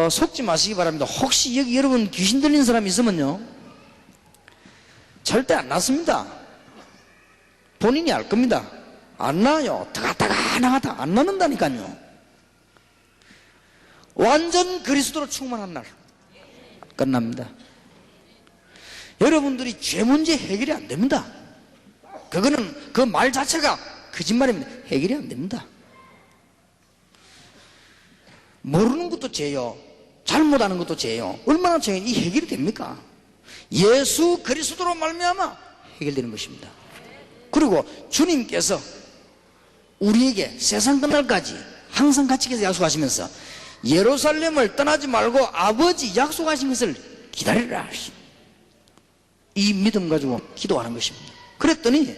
속지 마시기 바랍니다. 혹시 여기 여러분 귀신 들린 사람이 있으면요, 절대 안 났습니다. 본인이 알 겁니다. 안 나요. 나가다 안 나는다니까요. 완전 그리스도로 충만한 날 끝납니다. 여러분들이 죄 문제 해결이 안 됩니다. 그거는 그 말 자체가 거짓말입니다. 해결이 안 됩니다. 모르는 것도 죄요, 잘못하는 것도 죄요. 얼마나 죄요? 이 해결이 됩니까? 예수 그리스도로 말미암아 해결되는 것입니다. 그리고 주님께서 우리에게 세상 끝날까지 항상 같이 계속 약속하시면서 예루살렘을 떠나지 말고 아버지 약속하신 것을 기다리라. 이 믿음 가지고 기도하는 것입니다. 그랬더니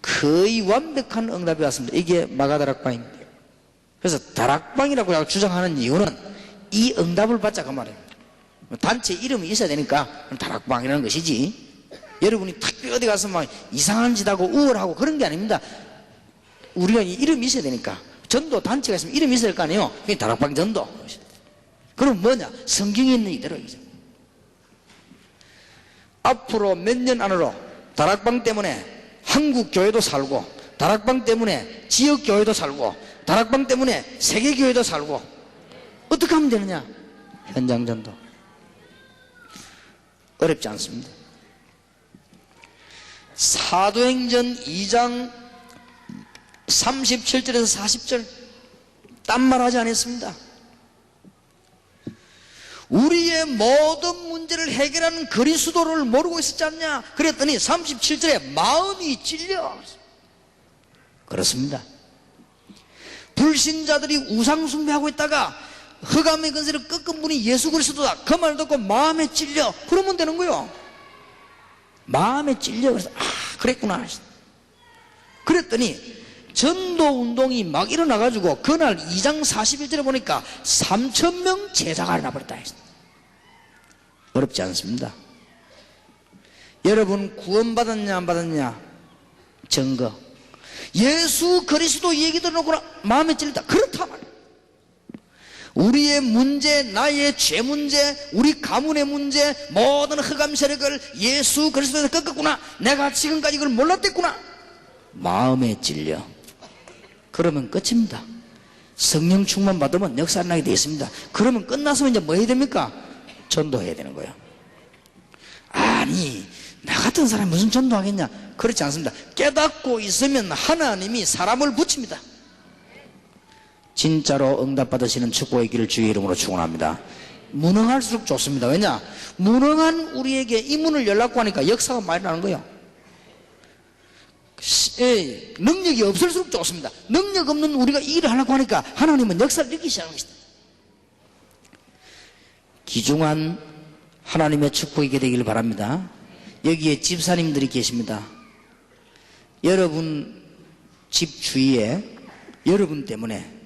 거의 완벽한 응답이 왔습니다. 이게 마가다락방입니다. 그래서 다락방이라고 주장하는 이유는 이 응답을 받자 그 말이에요. 단체 이름이 있어야 되니까 다락방이라는 것이지, 여러분이 특별히 어디 가서 막 이상한 짓 하고 우월하고 그런 게 아닙니다. 우리가 이름이 있어야 되니까. 전도 단체가 있으면 이름이 있어야 될 거 아니에요. 그게 다락방 전도. 그럼 뭐냐? 성경에 있는 이대로 이죠. 앞으로 몇 년 안으로 다락방 때문에 한국 교회도 살고, 다락방 때문에 지역 교회도 살고, 다락방 때문에 세계 교회도 살고, 어떻게 하면 되느냐? 현장 전도. 어렵지 않습니다. 사도행전 2장 37절에서 40절 딴 말 하지 않았습니다. 우리의 모든 문제를 해결하는 그리스도를 모르고 있었지 않냐? 그랬더니 37절에 마음이 찔려. 그렇습니다. 불신자들이 우상 숭배하고 있다가 흑암의 근세를 꺾은 분이 예수 그리스도다, 그 말 듣고 마음에 찔려. 그러면 되는 거요. 마음에 찔려. 그래서 그랬구나. 그랬더니 전도 운동이 막 일어나가지고 그날 2장 41절에 보니까 3,000명 제자가 일어나버렸다. 어렵지 않습니다. 여러분 구원받았냐 안 받았냐 증거. 예수 그리스도 얘기 들어놓고 마음에 찔린다. 그렇다 말이야. 우리의 문제, 나의 죄 문제, 우리 가문의 문제, 모든 흑암 세력을 예수 그리스도에서 꺾었구나. 내가 지금까지 이걸 몰랐댔구나. 마음에 찔려. 그러면 끝입니다. 성령 충만 받으면 역사 안 나게 되어 있습니다. 그러면 끝나서 이제 뭐 해야 됩니까? 전도해야 되는 거예요. 아니, 나 같은 사람이 무슨 전도하겠냐? 그렇지 않습니다. 깨닫고 있으면 하나님이 사람을 붙입니다. 진짜로 응답받으시는 축복의 길을 주의 이름으로 축원합니다. 무능할수록 좋습니다. 왜냐? 무능한 우리에게 이 문을 열라고 하니까 역사가 많이 나는 거예요. 능력이 없을수록 좋습니다. 능력 없는 우리가 이 일을 하려고 하니까 하나님은 역사를 일으키기 시작하는 것이다. 귀중한 하나님의 축복이 되기를 바랍니다. 여기에 집사님들이 계십니다. 여러분 집 주위에 여러분 때문에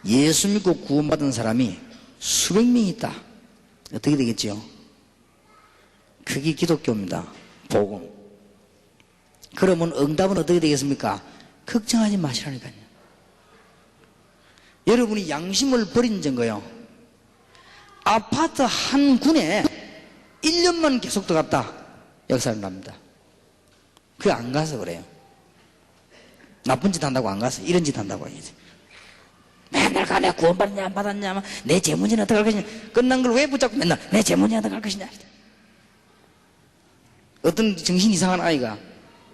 예수 믿고 구원받은 사람이 수백 명 있다. 어떻게 되겠지요? 그게 기독교입니다. 복음. 그러면 응답은 어떻게 되겠습니까? 걱정하지 마시라니까요. 여러분이 양심을 버린 증거요. 아파트 한 군에 1년만 계속 들어갔다 역사를 납니다. 그게 안 가서 그래요. 나쁜 짓 한다고 안 가서 이런 짓 한다고 해야지. 맨날 가, 내가 구원받았냐 안 받았냐, 내 재문제는 어떻게 할 것이냐, 끝난 걸 왜 붙잡고 맨날 내 재문제는 어떻게 할 것이냐. 어떤 정신 이상한 아이가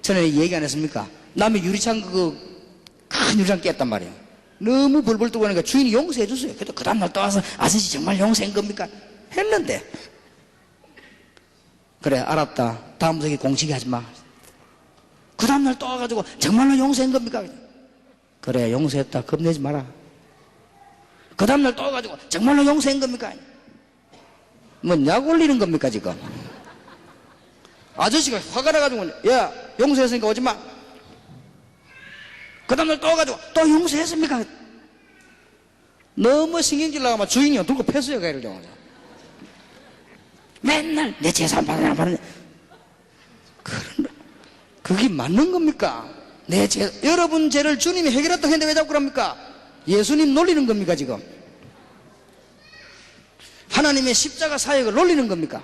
전에 얘기 안 했습니까? 남의 유리창 큰 유리창 깼단 말이에요. 너무 벌벌 떠고 하니까 주인이 용서해 줬어요. 그래도 그 다음날 또 와서 아저씨 정말 용서한 겁니까? 했는데 그래 알았다, 다음부터 공식이 하지 마. 그 다음날 또 와가지고 정말로 용서한 겁니까? 그래 용서했다, 겁내지 마라. 그 다음날 또 와가지고 정말로 용서한 겁니까? 뭐 약 올리는 겁니까 지금? 아저씨가 화가 나가지고 야 용서했으니까 오지마. 그 다음날 또 와가지고 또 용서했습니까? 너무 신경질 나가면 주인이 들고 패스해 가야 되죠. 맨날 내 재산 받으냐 받으냐. 그게 맞는 겁니까? 여러분 죄를 주님이 해결했다고 했는데 왜 자꾸 그럽니까? 예수님 놀리는 겁니까 지금? 하나님의 십자가 사역을 놀리는 겁니까?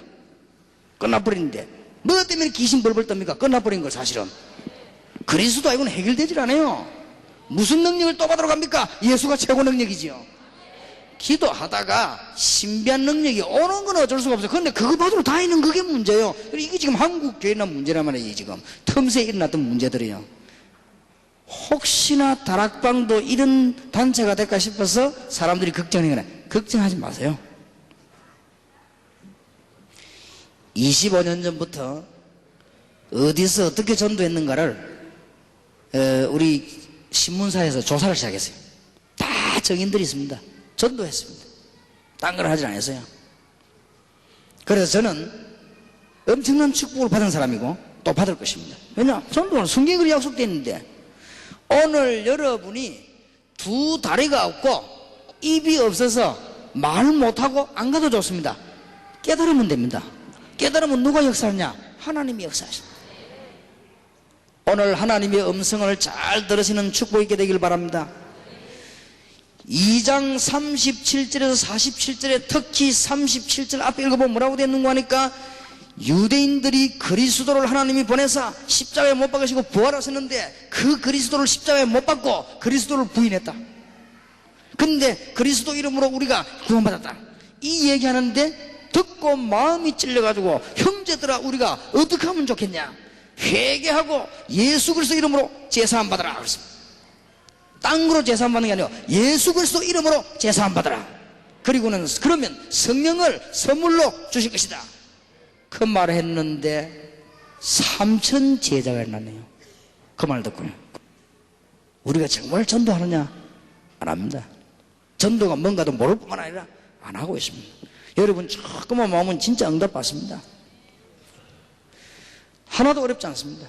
끝나버리는데 뭐 때문에 귀신 벌벌 떱니까? 끝나버린 걸 사실은. 그리스도 아니고는 해결되질 않아요. 무슨 능력을 또 받으러 갑니까? 예수가 최고 능력이지요. 기도하다가 신비한 능력이 오는 건 어쩔 수가 없어요. 그런데 그거 받으러 다니는 그게 문제예요. 이게 지금 한국 교회나 문제란 말이에요. 지금 틈새에 일어났던 문제들이에요. 혹시나 다락방도 이런 단체가 될까 싶어서 사람들이 걱정하는 거나 걱정하지 마세요. 25년 전부터 어디서 어떻게 전도했는가를 우리 신문사에서 조사를 시작했어요. 다 정인들이 있습니다. 전도했습니다. 딴 걸 하질 않았어요. 그래서 저는 엄청난 축복을 받은 사람이고 또 받을 것입니다. 왜냐? 전도는 성경이 약속되어 있는데, 오늘 여러분이 두 다리가 없고 입이 없어서 말 못하고 안 가도 좋습니다. 깨달으면 됩니다. 깨달으면 누가 역사하냐? 하나님이 역사하십니다. 오늘 하나님의 음성을 잘 들으시는 축복 있게 되길 바랍니다. 2장 37절에서 47절에 특히 37절 앞에 읽어보면 뭐라고 되어 있는가 하니까, 유대인들이 그리스도를 하나님이 보내사 십자가에 못 박으시고 부활하셨는데 그 그리스도를 십자가에 못 박고 그리스도를 부인했다. 근데 그리스도 이름으로 우리가 구원받았다, 이 얘기하는데 듣고 마음이 찔려가지고, 형제들아 우리가 어떻게 하면 좋겠냐? 회개하고 예수 그리스도 이름으로 제사함 받아라 그랬습니다. 딴 거로 제사함 받는 게 아니고 예수 그리스도 이름으로 제사함 받아라. 그리고는 그러면 성령을 선물로 주실 것이다, 그 말을 했는데 3,000 제자가 일어났네요. 그 말 듣고요. 우리가 정말 전도하느냐? 안 합니다. 전도가 뭔가도 모를 뿐만 아니라 안 하고 있습니다. 여러분 조금만 마음은 진짜 응답 받습니다. 하나도 어렵지 않습니다.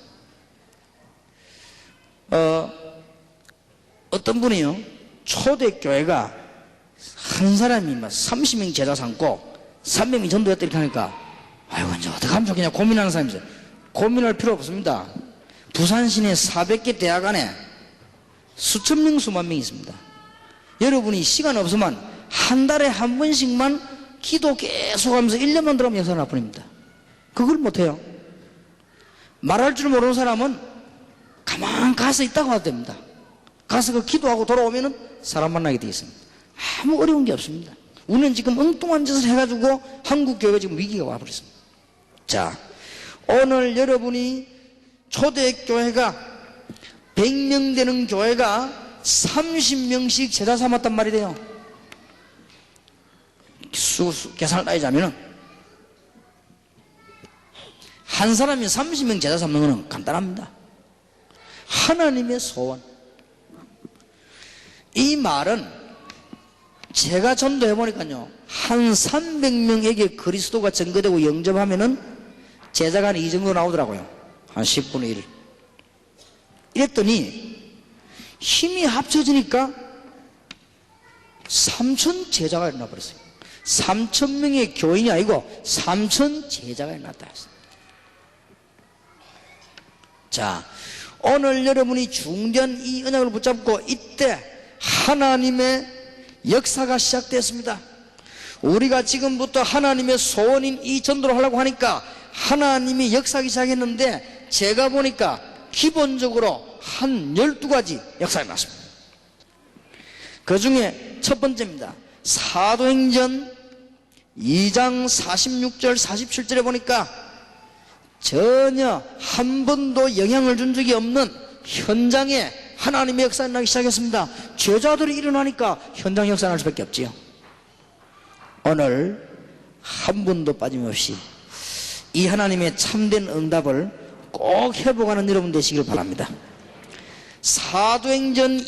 어떤 분이요, 초대교회가 한 사람이 30명 제자 삼고 3명이 전도했다 이렇게 하니까, 아이고 이제 어떻게 하면 좋겠냐 고민하는 사람이 있어요. 고민할 필요 없습니다. 부산 시내 400개 대학 안에 수천 명 수만 명이 있습니다. 여러분이 시간 없으면 한 달에 한 번씩만 기도 계속하면서 1년만 들어가면 역사가 나뿐입니다. 그걸 못해요. 말할 줄 모르는 사람은 가만 가서 있다가 와도 됩니다. 가서 그 기도하고 돌아오면은 사람 만나게 되어 있습니다. 아무 어려운 게 없습니다. 우리는 지금 엉뚱한 짓을 해가지고 한국 교회가 지금 위기가 와버렸습니다. 자, 오늘 여러분이 초대교회가 100명 되는 교회가 30명씩 제자 삼았단 말이 돼요. 계산을 따지자면은 한 사람이 30명 제자 삼는 것은 간단합니다. 하나님의 소원. 이 말은 제가 전도해보니까요, 한 300명에게 그리스도가 증거되고 영접하면은 제자가 이 정도 나오더라고요. 한 10분의 1. 이랬더니 힘이 합쳐지니까 3,000 제자가 일어나 버렸어요. 3,000명의 교인이 아니고 3,000 제자가 일어났다 했어요. 자, 오늘 여러분이 중대한 이 언약을 붙잡고 이때 하나님의 역사가 시작됐습니다. 우리가 지금부터 하나님의 소원인 이 전도를 하려고 하니까 하나님이 역사하기 시작했는데, 제가 보니까 기본적으로 한 12가지 역사가 났습니다. 그 중에 첫 번째입니다. 사도행전 2장 46절 47절에 보니까 전혀 한 번도 영향을 준 적이 없는 현장에 하나님의 역사가 나기 시작했습니다. 제자들이 일어나니까 현장 역사가 날 수밖에 없지요. 오늘 한 번도 빠짐없이 이 하나님의 참된 응답을 꼭 회복하는 여러분 되시길 바랍니다. 사도행전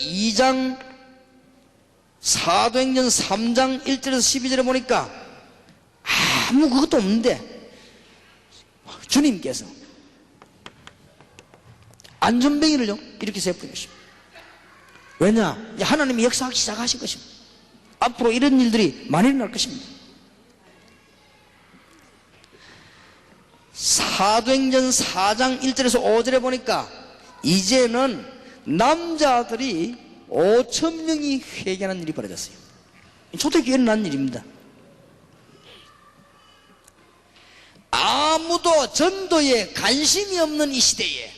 3장 1절에서 12절에 보니까 아무 그것도 없는데 주님께서 안전뱅이를요 이렇게 세워주십니다. 왜냐? 하나님이 역사하기 시작하신 것입니다. 앞으로 이런 일들이 많이 일어날 것입니다. 사도행전 4장 1절에서 5절에 보니까 이제는 남자들이 5,000명이 회개하는 일이 벌어졌어요. 초대교회는 난 일입니다. 아무도 전도에 관심이 없는 이 시대에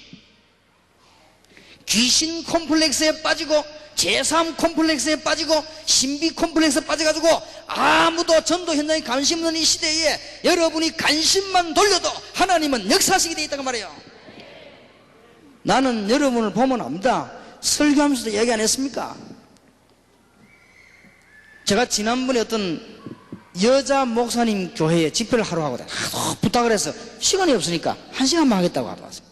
귀신 콤플렉스에 빠지고 제3 콤플렉스에 빠지고 신비 콤플렉스에 빠져가지고 아무도 전도 현장에 관심 없는 이 시대에 여러분이 관심만 돌려도 하나님은 역사하시게 되어 있다고 말해요. 나는 여러분을 보면 압니다. 설교하면서도 얘기 안 했습니까? 제가 지난번에 어떤 여자 목사님 교회에 집회를 하러 가거든. 하도 부탁을 해서 시간이 없으니까 1시간만 하겠다고 하러 왔어요.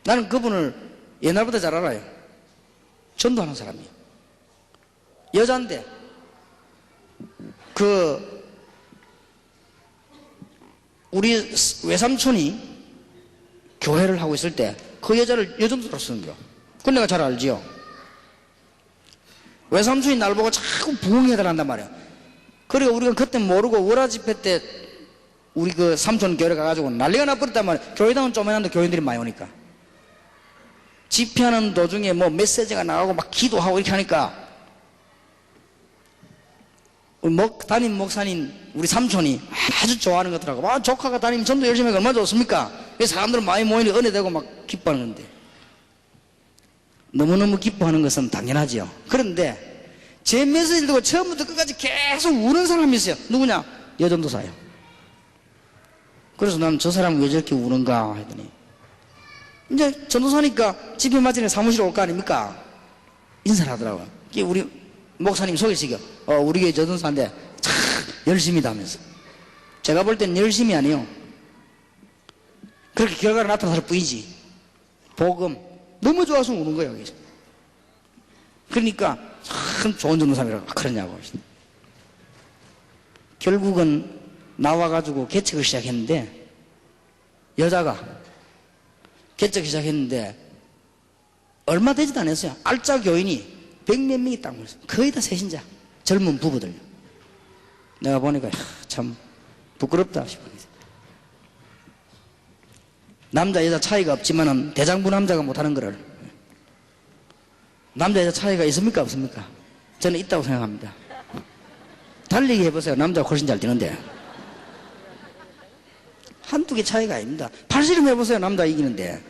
나는 그분을 옛날부터 잘 알아요. 전도하는 사람이에요. 여자인데 우리 외삼촌이 교회를 하고 있을 때 그 여자를 여전도로 쓰는 거야. 그건 내가 잘 알지요. 외삼촌이 날 보고 자꾸 부흥해달란단 말이야. 그리고 우리가 그때 모르고 월화 집회 때 우리 그 삼촌 교회 가가지고 난리가 나버렸단 말이야. 교회당은 쪼매난데 교인들이 많이 오니까. 집회하는 도중에 뭐 메시지가 나가고 막 기도하고 이렇게 하니까 담임 목사님 우리 삼촌이 아주 좋아하는 것더라고. 아, 조카가 담임 전도 열심히 하니까 얼마나 좋습니까? 사람들은 많이 모이니 은혜되고 막 기뻐하는 건데, 너무너무 기뻐하는 것은 당연하지요. 그런데 제 메시지를 듣고 처음부터 끝까지 계속 우는 사람이 있어요. 누구냐? 여전도사예요. 그래서 난 저 사람은 왜 저렇게 우는가 했더니, 이제 전도사니까 집회 마치는 사무실에 올 거 아닙니까? 인사를 하더라고요. 우리 목사님 소개시켜. 우리 교회 전도사인데 참 열심히다 하면서. 제가 볼 땐 열심히 아니에요. 그렇게 결과가 나타날 뿐이지. 복음 너무 좋아서 우는 거예요. 여기서. 그러니까 참 좋은 전도사님이라고 그러냐고. 결국은 나와가지고 개척을 시작했는데, 여자가 개척 시작했는데 얼마 되지도 않았어요. 알짜 교인이 100몇 명이 딱 모였어요. 거의 다 새신자, 젊은 부부들. 내가 보니까 참 부끄럽다 싶어요. 남자 여자 차이가 없지만은 대장부 남자가 못하는 거를, 남자 여자 차이가 있습니까 없습니까? 저는 있다고 생각합니다. 달리기 해보세요. 남자가 훨씬 잘 뛰는데 한두 개 차이가 아닙니다. 팔씨름 해보세요. 남자 이기는데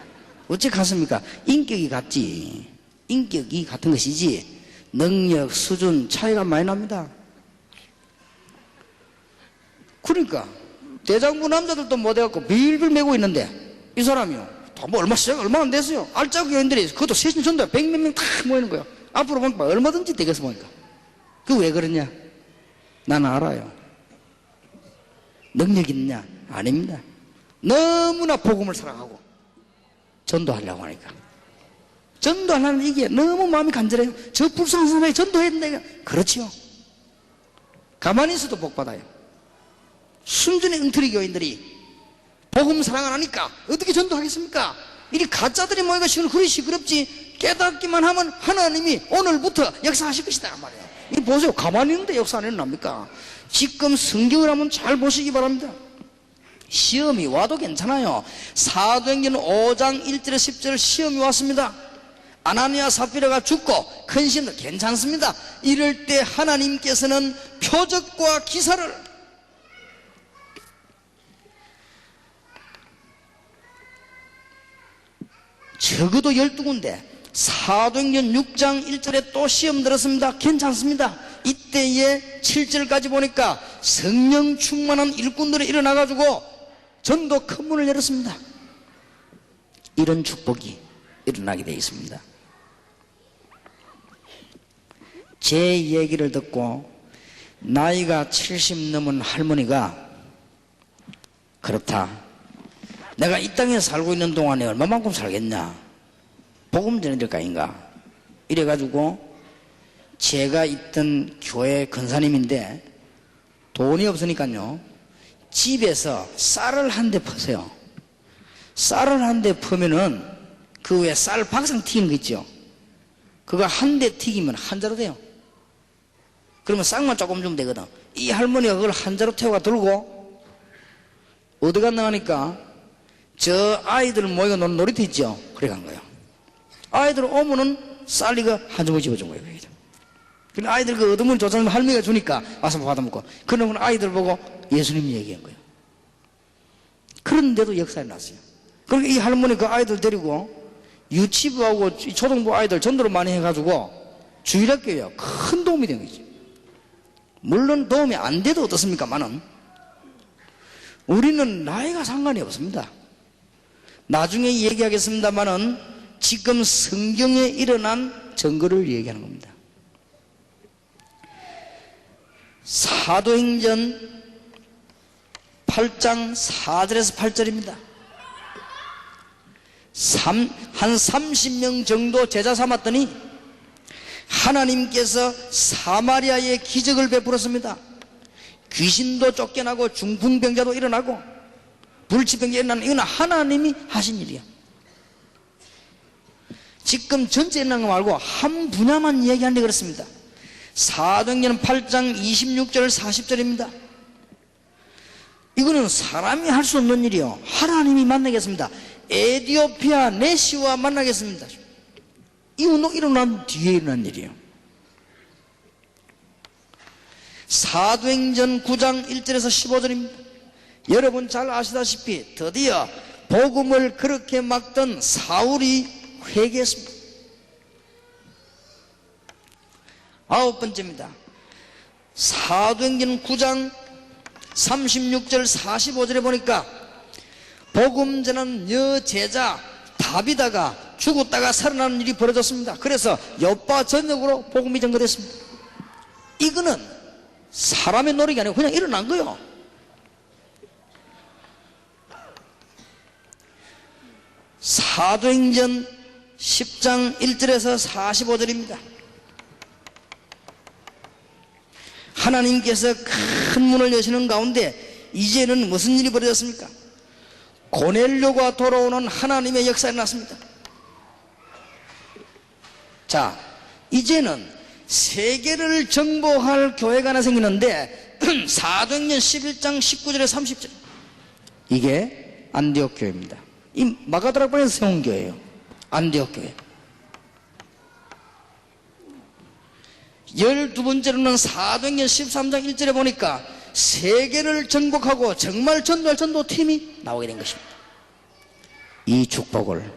어찌 같습니까? 인격이 같지. 인격이 같은 것이지 능력, 수준 차이가 많이 납니다. 그러니까 대장부 남자들도 못해갖고 빌빌 매고 있는데 이 사람이요, 뭐 얼마 시작 얼마 안 됐어요. 알짜 교인들이 그것도 세신 전도에 100몇 명 다 모이는 거예요. 앞으로 보니까 얼마든지 되겠어 보니까. 그 왜 그러냐? 나는 알아요. 능력 있느냐? 아닙니다. 너무나 복음을 사랑하고 전도하려고 하니까. 전도하려는 이게 너무 마음이 간절해요. 저 불쌍한 사람에게 전도해야 된다. 그렇지요. 가만히 있어도 복 받아요. 순전히 엉터리 교인들이 복음 사랑 안 하니까 어떻게 전도하겠습니까? 이 가짜들이 모이가 그리 시끄럽지. 깨닫기만 하면 하나님이 오늘부터 역사하실 것이다 말이에요. 이 보세요. 가만히 있는데 역사 안 일어납니까? 지금 성경을 한번 잘 보시기 바랍니다. 시험이 와도 괜찮아요. 사도행전 5장 1절에 10절 시험이 왔습니다. 아나니아 삽비라가 죽고 큰 시험도 괜찮습니다. 이럴 때 하나님께서는 표적과 기사를 적어도 12군데 사도행전 6장 1절에 또 시험 들었습니다. 괜찮습니다. 이때에 7절까지 보니까 성령 충만한 일꾼들이 일어나가지고 전도 큰 문을 열었습니다. 이런 축복이 일어나게 되어 있습니다. 제 얘기를 듣고 나이가 70 넘은 할머니가 그렇다, 내가 이 땅에 살고 있는 동안에 얼마만큼 살겠냐, 복음 전해야 될 거 아닌가, 이래가지고 제가 있던 교회 권사님인데 돈이 없으니까요 집에서 쌀을 한 대 퍼세요. 쌀을 한 대 퍼면은 그 위에 쌀 박상 튀긴 거 있죠. 그거 한 대 튀기면 한 자루 돼요. 그러면 쌀만 조금 주면 되거든. 이 할머니가 그걸 한 자루 태워가 들고 어디 갔나 하니까 저 아이들 모이가 노는 놀이터 있죠. 그래 간 거예요. 아이들 오면은 쌀 이거 한 주먹 집어준 거예요. 그래 아이들 그 얻으면 조상님 할머니가 주니까 와서 받아먹고, 그러면 아이들 보고 예수님이 얘기한 거예요. 그런데도 역사에 났어요. 그러니까 이 할머니 그 아이들 데리고 유치부하고 초등부 아이들 전도를 많이 해가지고 주일학교에 큰 도움이 된 거죠. 물론 도움이 안 돼도 어떻습니까만은 우리는 나이가 상관이 없습니다. 나중에 얘기하겠습니다만은 지금 성경에 일어난 증거를 얘기하는 겁니다. 사도행전 8장 4절에서 8절입니다. 한 30명 정도 제자 삼았더니 하나님께서 사마리아에 기적을 베풀었습니다. 귀신도 쫓겨나고 중풍병자도 일어나고 불치병자 일어나는 이건 하나님이 하신 일이야. 지금 전체 일어난 거 말고 한 분야만 얘기하는데 그렇습니다. 사도행전 8장 26절 40절입니다. 이거는 사람이 할 수 없는 일이요, 하나님이 만나겠습니다. 에티오피아 내시와 만나겠습니다. 이 운동 일어난 뒤에 일어난 일이에요. 사도행전 9장 1절에서 15절입니다. 여러분 잘 아시다시피 드디어 복음을 그렇게 막던 사울이 회개했습니다. 아홉 번째입니다. 사도행전 9장 36절 45절에 보니까 복음 전하는 여제자 다비다가 죽었다가 살아나는 일이 벌어졌습니다. 그래서 요파 전역으로 복음이 전거됐습니다. 이거는 사람의 노력이 아니고 그냥 일어난 거예요. 사도행전 10장 1절에서 45절입니다. 하나님께서 큰 문을 여시는 가운데 이제는 무슨 일이 벌어졌습니까? 고넬료가 돌아오는 하나님의 역사가 났습니다. 자, 이제는 세계를 정복할 교회가 하나 생기는데 사도행전 11장 19절에 30절, 이게 안디옥 교회입니다. 이 마가다락방에서 세운 교회예요. 안디옥 교회. 12번째로는 사도행전 13장 1절에 보니까 세계를 정복하고 정말 전도할 전도팀이 나오게 된 것입니다. 이 축복을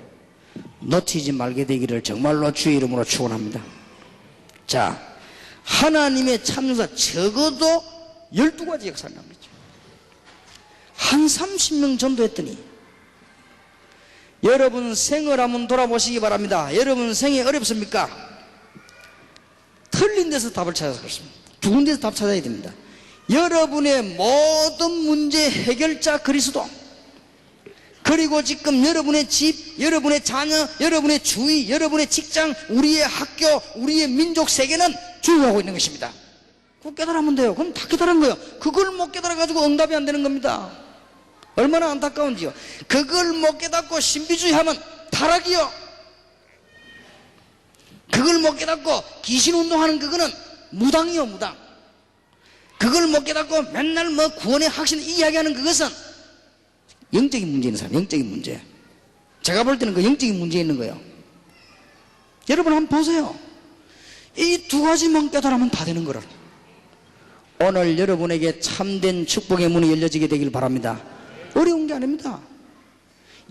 놓치지 말게 되기를 정말로 주의 이름으로 축원합니다. 자, 하나님의 참여사 적어도 12가지 역사를 납니다. 한 30명 전도했더니, 여러분 생을 한번 돌아보시기 바랍니다. 여러분 생이 어렵습니까? 틀린 데서 답을 찾아서 그렇습니다. 두 군데서 답 찾아야 됩니다. 여러분의 모든 문제 해결자 그리스도, 그리고 지금 여러분의 집, 여러분의 자녀, 여러분의 주위, 여러분의 직장, 우리의 학교, 우리의 민족 세계는 주유하고 있는 것입니다. 그거 깨달으면 돼요. 그럼 다 깨달은 거예요. 그걸 못 깨달아가지고 응답이 안 되는 겁니다. 얼마나 안타까운지요. 그걸 못 깨닫고 신비주의 하면 타락이요. 그걸 못 깨닫고 귀신 운동하는 그거는 무당이요, 무당. 그걸 못 깨닫고 맨날 뭐 구원의 확신 이야기하는 그것은 영적인 문제 있는 사람, 영적인 문제. 제가 볼 때는 그 영적인 문제 있는 거예요. 여러분 한번 보세요. 이 두 가지만 깨달으면 다 되는 거를. 오늘 여러분에게 참된 축복의 문이 열려지게 되길 바랍니다. 어려운 게 아닙니다.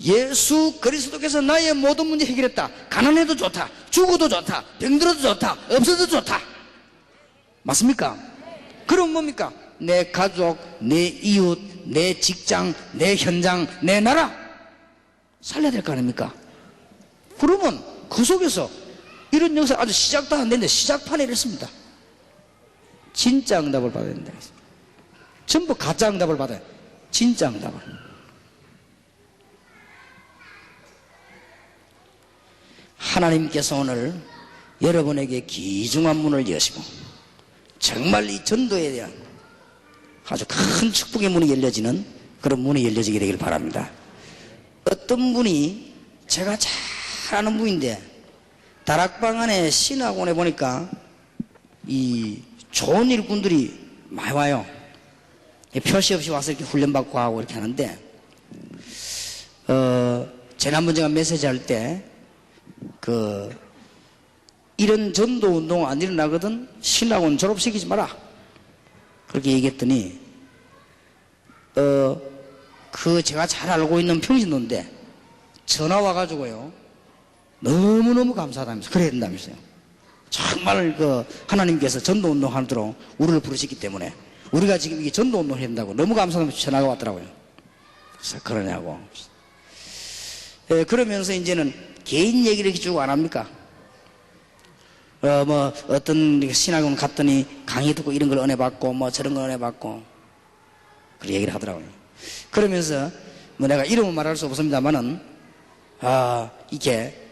예수 그리스도께서 나의 모든 문제 해결했다. 가난해도 좋다, 죽어도 좋다, 병들어도 좋다, 없어도 좋다. 맞습니까? 그럼 뭡니까? 내 가족, 내 이웃, 내 직장, 내 현장, 내 나라 살려야 될 거 아닙니까? 그러면 그 속에서 이런 역사 아주 시작도 안 됐는데 시작판에 이랬습니다. 진짜 응답을 받아야 된다. 전부 가짜 응답을 받아요. 진짜 응답을. 하나님께서 오늘 여러분에게 귀중한 문을 여시고 정말 이 전도에 대한 아주 큰 축복의 문이 열려지는 그런 문이 열려지게 되길 바랍니다. 어떤 분이, 제가 잘 아는 분인데 다락방 안에 신학원에 보니까 이 좋은 일꾼들이 많이 와요. 표시 없이 와서 이렇게 훈련받고 하고 이렇게 하는데, 지난번 제가 메시지 할 때 이런 전도 운동 안 일어나거든 신학원 졸업시키지 마라 그렇게 얘기했더니, 제가 잘 알고 있는 평신도인데 전화 와가지고요, 너무너무 감사하다면서 그래야 된다면서요. 정말 하나님께서 전도 운동 하도록 우리를 부르셨기 때문에 우리가 지금 이게 전도 운동을 해야 된다고 너무 감사하면서 전화가 왔더라고요. 그래서 그러냐고. 그러면서 이제는 개인 얘기를 이렇게 쭉 안 합니까? 어떤 신학원 갔더니 강의 듣고 이런 걸 은혜 받고, 저런 걸 은혜 받고, 그런 얘기를 하더라고요. 그러면서, 내가 이름은 말할 수 없습니다만은, 이게,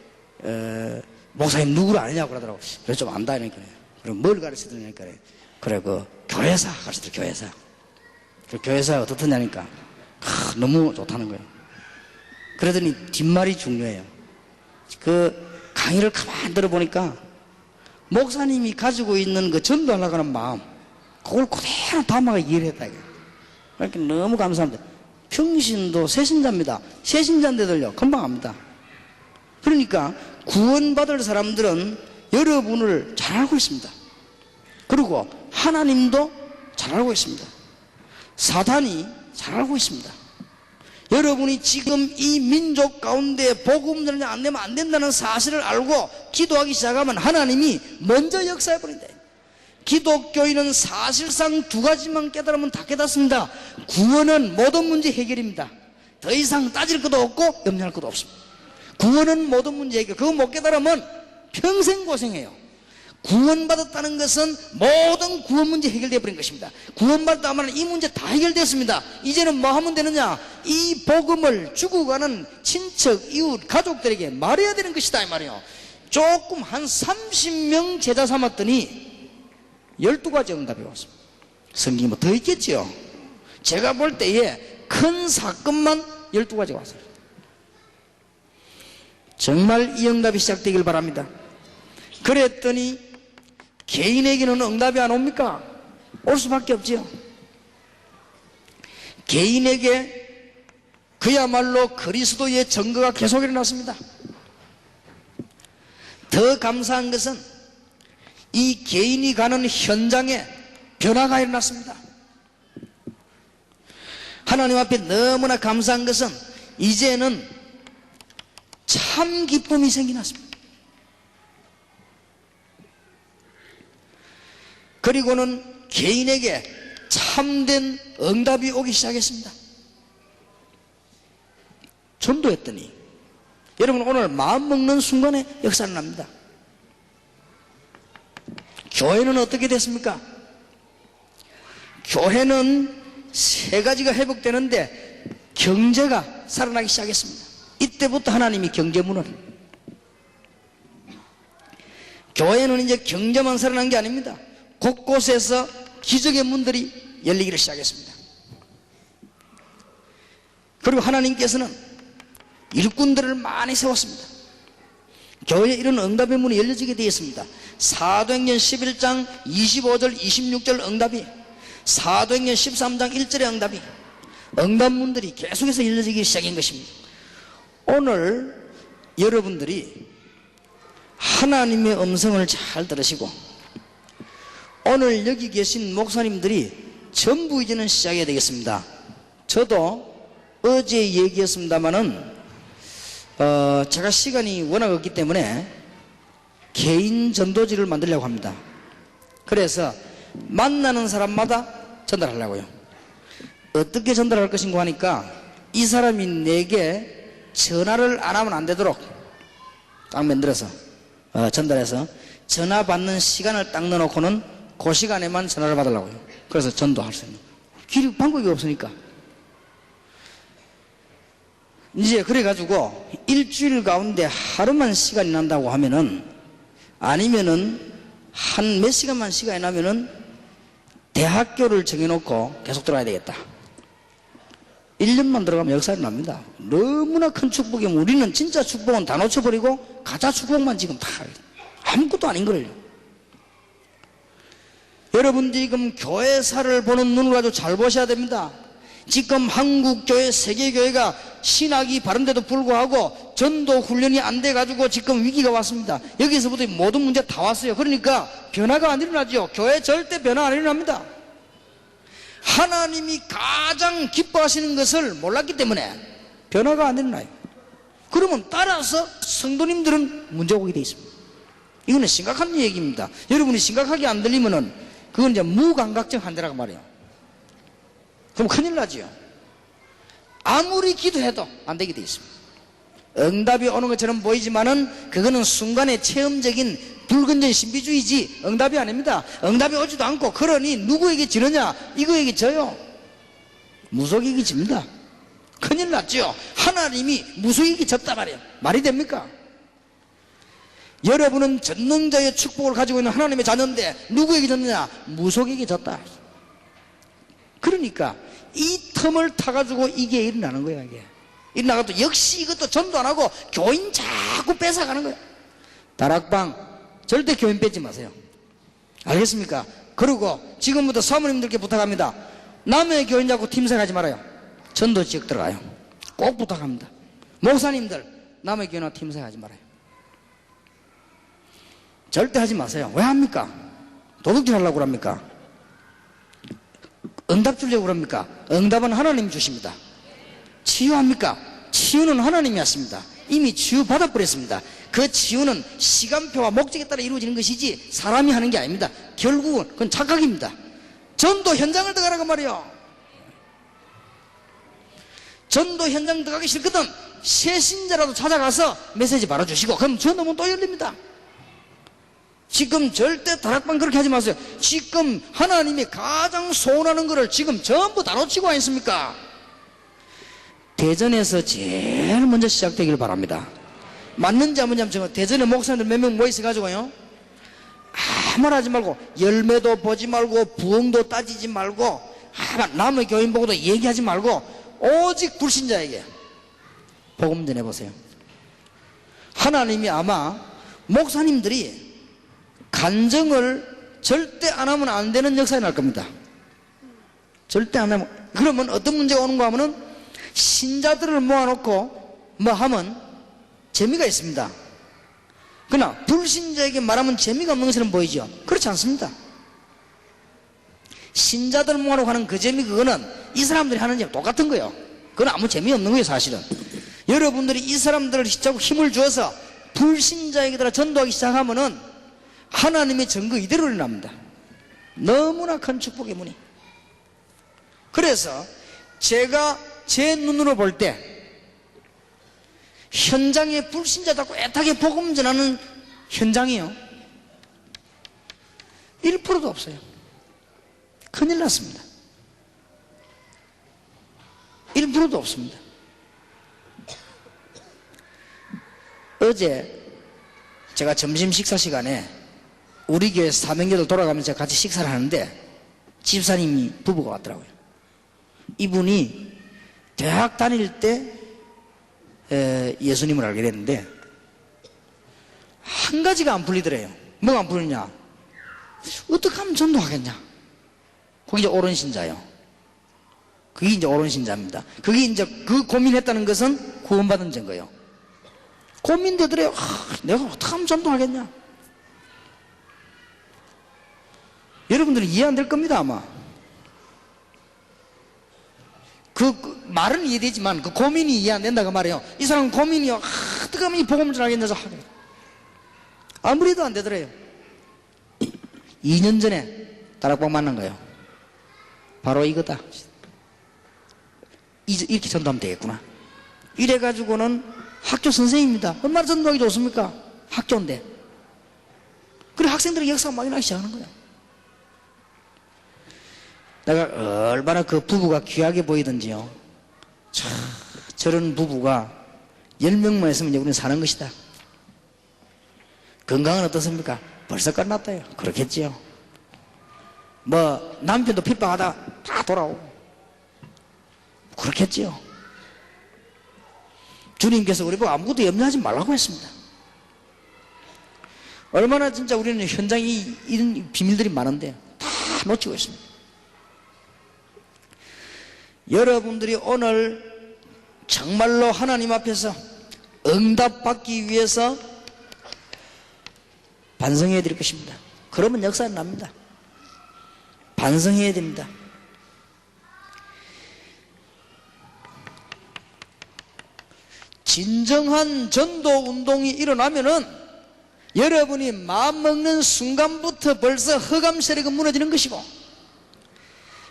목사님 누구를 아느냐고 그러더라고. 그래, 좀 안다. 이러니까. 그럼 뭘 가르쳐 드리냐니까. 그래, 그, 교회사 가르쳐 드려, 교회사. 그 교회사가 어떻냐니까. 너무 좋다는 거예요. 그러더니 뒷말이 중요해요. 그 강의를 가만히 들어보니까 목사님이 가지고 있는 그 전도하려고 하는 마음, 그걸 그대로 담아가 이해를 했다. 그러니까 너무 감사합니다. 평신도 새신자입니다. 새신자인데도요, 금방 압니다. 그러니까 구원받을 사람들은 여러분을 잘 알고 있습니다. 그리고 하나님도 잘 알고 있습니다. 사단이 잘 알고 있습니다. 여러분이 지금 이 민족 가운데 복음 전이 안 되면 안 된다는 사실을 알고 기도하기 시작하면 하나님이 먼저 역사해버린다. 기독교인은 사실상 두 가지만 깨달으면 다 깨닫습니다. 구원은 모든 문제 해결입니다. 더 이상 따질 것도 없고 염려할 것도 없습니다. 구원은 모든 문제 해결. 그거 못 깨달으면 평생 고생해요. 구원받았다는 것은 모든 구원 문제 해결되어 버린 것입니다. 구원받았다 하면 이 문제 다 해결됐습니다. 이제는 뭐 하면 되느냐? 이 복음을 죽어가는 친척, 이웃, 가족들에게 말해야 되는 것이다, 이 말이에요. 조금 한 30명 제자 삼았더니 12가지 응답이 왔습니다. 성경이 뭐 더 있겠지요. 제가 볼 때에 큰 사건만 12가지가 왔어요. 정말 이 응답이 시작되길 바랍니다. 그랬더니 개인에게는 응답이 안 옵니까? 올 수밖에 없지요. 개인에게 그야말로 그리스도의 증거가 계속 일어났습니다. 더 감사한 것은 이 개인이 가는 현장에 변화가 일어났습니다. 하나님 앞에 너무나 감사한 것은 이제는 참 기쁨이 생겨났습니다. 그리고는 개인에게 참된 응답이 오기 시작했습니다. 전도했더니 여러분 오늘 마음 먹는 순간에 역사는 납니다. 교회는 어떻게 됐습니까? 교회는 세 가지가 회복되는데 경제가 살아나기 시작했습니다. 이때부터 하나님이 경제문을, 교회는 이제 경제만 살아난 게 아닙니다. 곳곳에서 기적의 문들이 열리기를 시작했습니다. 그리고 하나님께서는 일꾼들을 많이 세웠습니다. 교회에 이런 응답의 문이 열려지게 되었습니다. 사도행전 11장 25절 26절 응답이, 사도행전 13장 1절의 응답이, 응답문들이 계속해서 열려지기 시작한 것입니다. 오늘 여러분들이 하나님의 음성을 잘 들으시고 오늘 여기 계신 목사님들이 전부 이제는 시작해야 되겠습니다. 저도 어제 얘기했습니다마는 제가 시간이 워낙 없기 때문에 개인 전도지를 만들려고 합니다. 그래서 만나는 사람마다 전달하려고요. 어떻게 전달할 것인가 하니까 이 사람이 내게 전화를 안 하면 안 되도록 딱 만들어서 전달해서 전화 받는 시간을 딱 넣어놓고는 그 시간에만 전화를 받으려고요. 그래서 전도할 수 있는 길이 방법이 없으니까 이제 그래가지고 일주일 가운데 하루만 시간이 난다고 하면은, 아니면은 한 몇 시간만 시간이 나면은 대학교를 정해놓고 계속 들어가야 되겠다. 1년만 들어가면 역사가 납니다. 너무나 큰 축복이면 우리는 진짜 축복은 다 놓쳐버리고 가짜 축복만 지금 다 아무것도 아닌 거예요. 여러분들이 지금 교회사를 보는 눈을 가지고 잘 보셔야 됩니다. 지금 한국교회, 세계교회가 신학이 바른데도 불구하고 전도 훈련이 안 돼가지고 지금 위기가 왔습니다. 여기서부터 모든 문제 다 왔어요. 그러니까 변화가 안 일어나죠. 교회 절대 변화 안 일어납니다. 하나님이 가장 기뻐하시는 것을 몰랐기 때문에 변화가 안 일어나요. 그러면 따라서 성도님들은 문제가 오게 돼 있습니다. 이거는 심각한 얘기입니다. 여러분이 심각하게 안 들리면은 그건 이제 무감각증 환자라고 말해요. 그럼 큰일 나지요. 아무리 기도해도 안 되게 돼 있습니다. 응답이 오는 것처럼 보이지만은 그거는 순간의 체험적인 불건전 신비주의지 응답이 아닙니다. 응답이 오지도 않고, 그러니 누구에게 지느냐? 이거에게 져요. 무속에게 집니다. 큰일 났죠. 하나님이 무속에게 졌다 말이에요. 말이 됩니까? 여러분은 전능자의 축복을 가지고 있는 하나님의 자녀인데 누구에게 졌느냐? 무속에게 졌다. 그러니까 이 틈을 타가지고 이게 일어나는 거야. 이게 일어나가도 역시 이것도 전도 안 하고 교인 자꾸 뺏어가는 거야. 다락방 절대 교인 뺏지 마세요. 알겠습니까? 그리고 지금부터 사모님들께 부탁합니다. 남의 교인 잡고 팀생하지 말아요. 전도 지역 들어가요. 꼭 부탁합니다. 목사님들 남의 교인하고 팀생하지 말아요. 절대 하지 마세요. 왜 합니까? 도둑질 하려고 합니까? 응답 주려고 합니까? 응답은 하나님이 주십니다. 치유합니까? 치유는 하나님이 하십니다. 이미 치유 받아버렸습니다. 그 치유는 시간표와 목적에 따라 이루어지는 것이지 사람이 하는 게 아닙니다. 결국은 그건 착각입니다. 전도 현장을 들어가라고 말이요. 전도 현장 들어가기 싫거든 새 신자라도 찾아가서 메시지 받아주시고 그럼 전도문 또 열립니다. 지금 절대 다락방 그렇게 하지 마세요. 지금 하나님이 가장 소원하는 것을 지금 전부 다 놓치고 와 있습니까? 대전에서 제일 먼저 시작되기를 바랍니다. 맞는지 안 맞는지 한번 대전에 목사님들 몇 명 모여있어가지고요 아무 말 하지 말고 열매도 보지 말고 부흥도 따지지 말고 남의 교인 보고도 얘기하지 말고 오직 불신자에게 복음 전해보세요. 하나님이 아마 목사님들이 간증을 절대 안 하면 안 되는 역사에 날 겁니다. 절대 안 하면. 그러면 어떤 문제가 오는가 하면은 신자들을 모아놓고 뭐 하면 재미가 있습니다. 그러나 불신자에게 말하면 재미가 없는 것처럼 보이죠. 그렇지 않습니다. 신자들 모아놓고 하는 그 재미 그거는 이 사람들이 하는 재미 똑같은 거예요. 그건 아무 재미없는 거예요 사실은. 여러분들이 이 사람들을 자꾸 힘을 주어서 불신자에게다가 전도하기 시작하면은 하나님의 증거 이대로 일어납니다. 너무나 큰 축복의 문이. 그래서 제가 제 눈으로 볼 때 현장에 불신자 잡고 애타게 복음 전하는 현장이요 1%도 없어요. 큰일 났습니다. 1%도 없습니다. 어제 제가 점심 식사 시간에 우리 교회 사명교들 돌아가면서 같이 식사를 하는데 집사님이 부부가 왔더라고요. 이분이 대학 다닐 때 예수님을 알게 됐는데 한 가지가 안 풀리더래요. 뭐가 안 풀리냐? 어떻게 하면 전도하겠냐? 그게 이제 옳은 신자예요. 그게 이제 옳은 신자입니다. 그게 이제 그 고민했다는 것은 구원받은 증거예요. 고민되더래요. 내가 어떻게 하면 전도하겠냐? 여러분들은 이해 안 될 겁니다 아마. 그 말은 이해되지만 그 고민이 이해 안 된다고 말해요. 이 사람은 고민이요. 어떻게 하면 이 복음을 전하겠냐서 아무리도 안 되더래요. 2년 전에 다락방 만난 거예요. 바로 이거다. 이렇게 전도하면 되겠구나. 이래가지고는 학교 선생님입니다. 얼마나 전도하기 좋습니까? 학교인데. 그래 학생들이 역사가 막 일어나기 시작하는 거예요. 내가 얼마나 그 부부가 귀하게 보이던지요. 저런 부부가 10명만 있으면 이제 우리는 사는 것이다. 건강은 어떻습니까? 벌써 끝났다요. 그렇겠지요. 뭐 남편도 핍박하다 다 돌아오고 그렇겠지요. 주님께서 우리 보고 아무것도 염려하지 말라고 했습니다. 얼마나 진짜 우리는 현장에 이런 비밀들이 많은데 다 놓치고 있습니다. 여러분들이 오늘 정말로 하나님 앞에서 응답받기 위해서 반성해야 될 것입니다. 그러면 역사는 납니다. 반성해야 됩니다. 진정한 전도 운동이 일어나면은 여러분이 마음먹는 순간부터 벌써 흑암 세력은 무너지는 것이고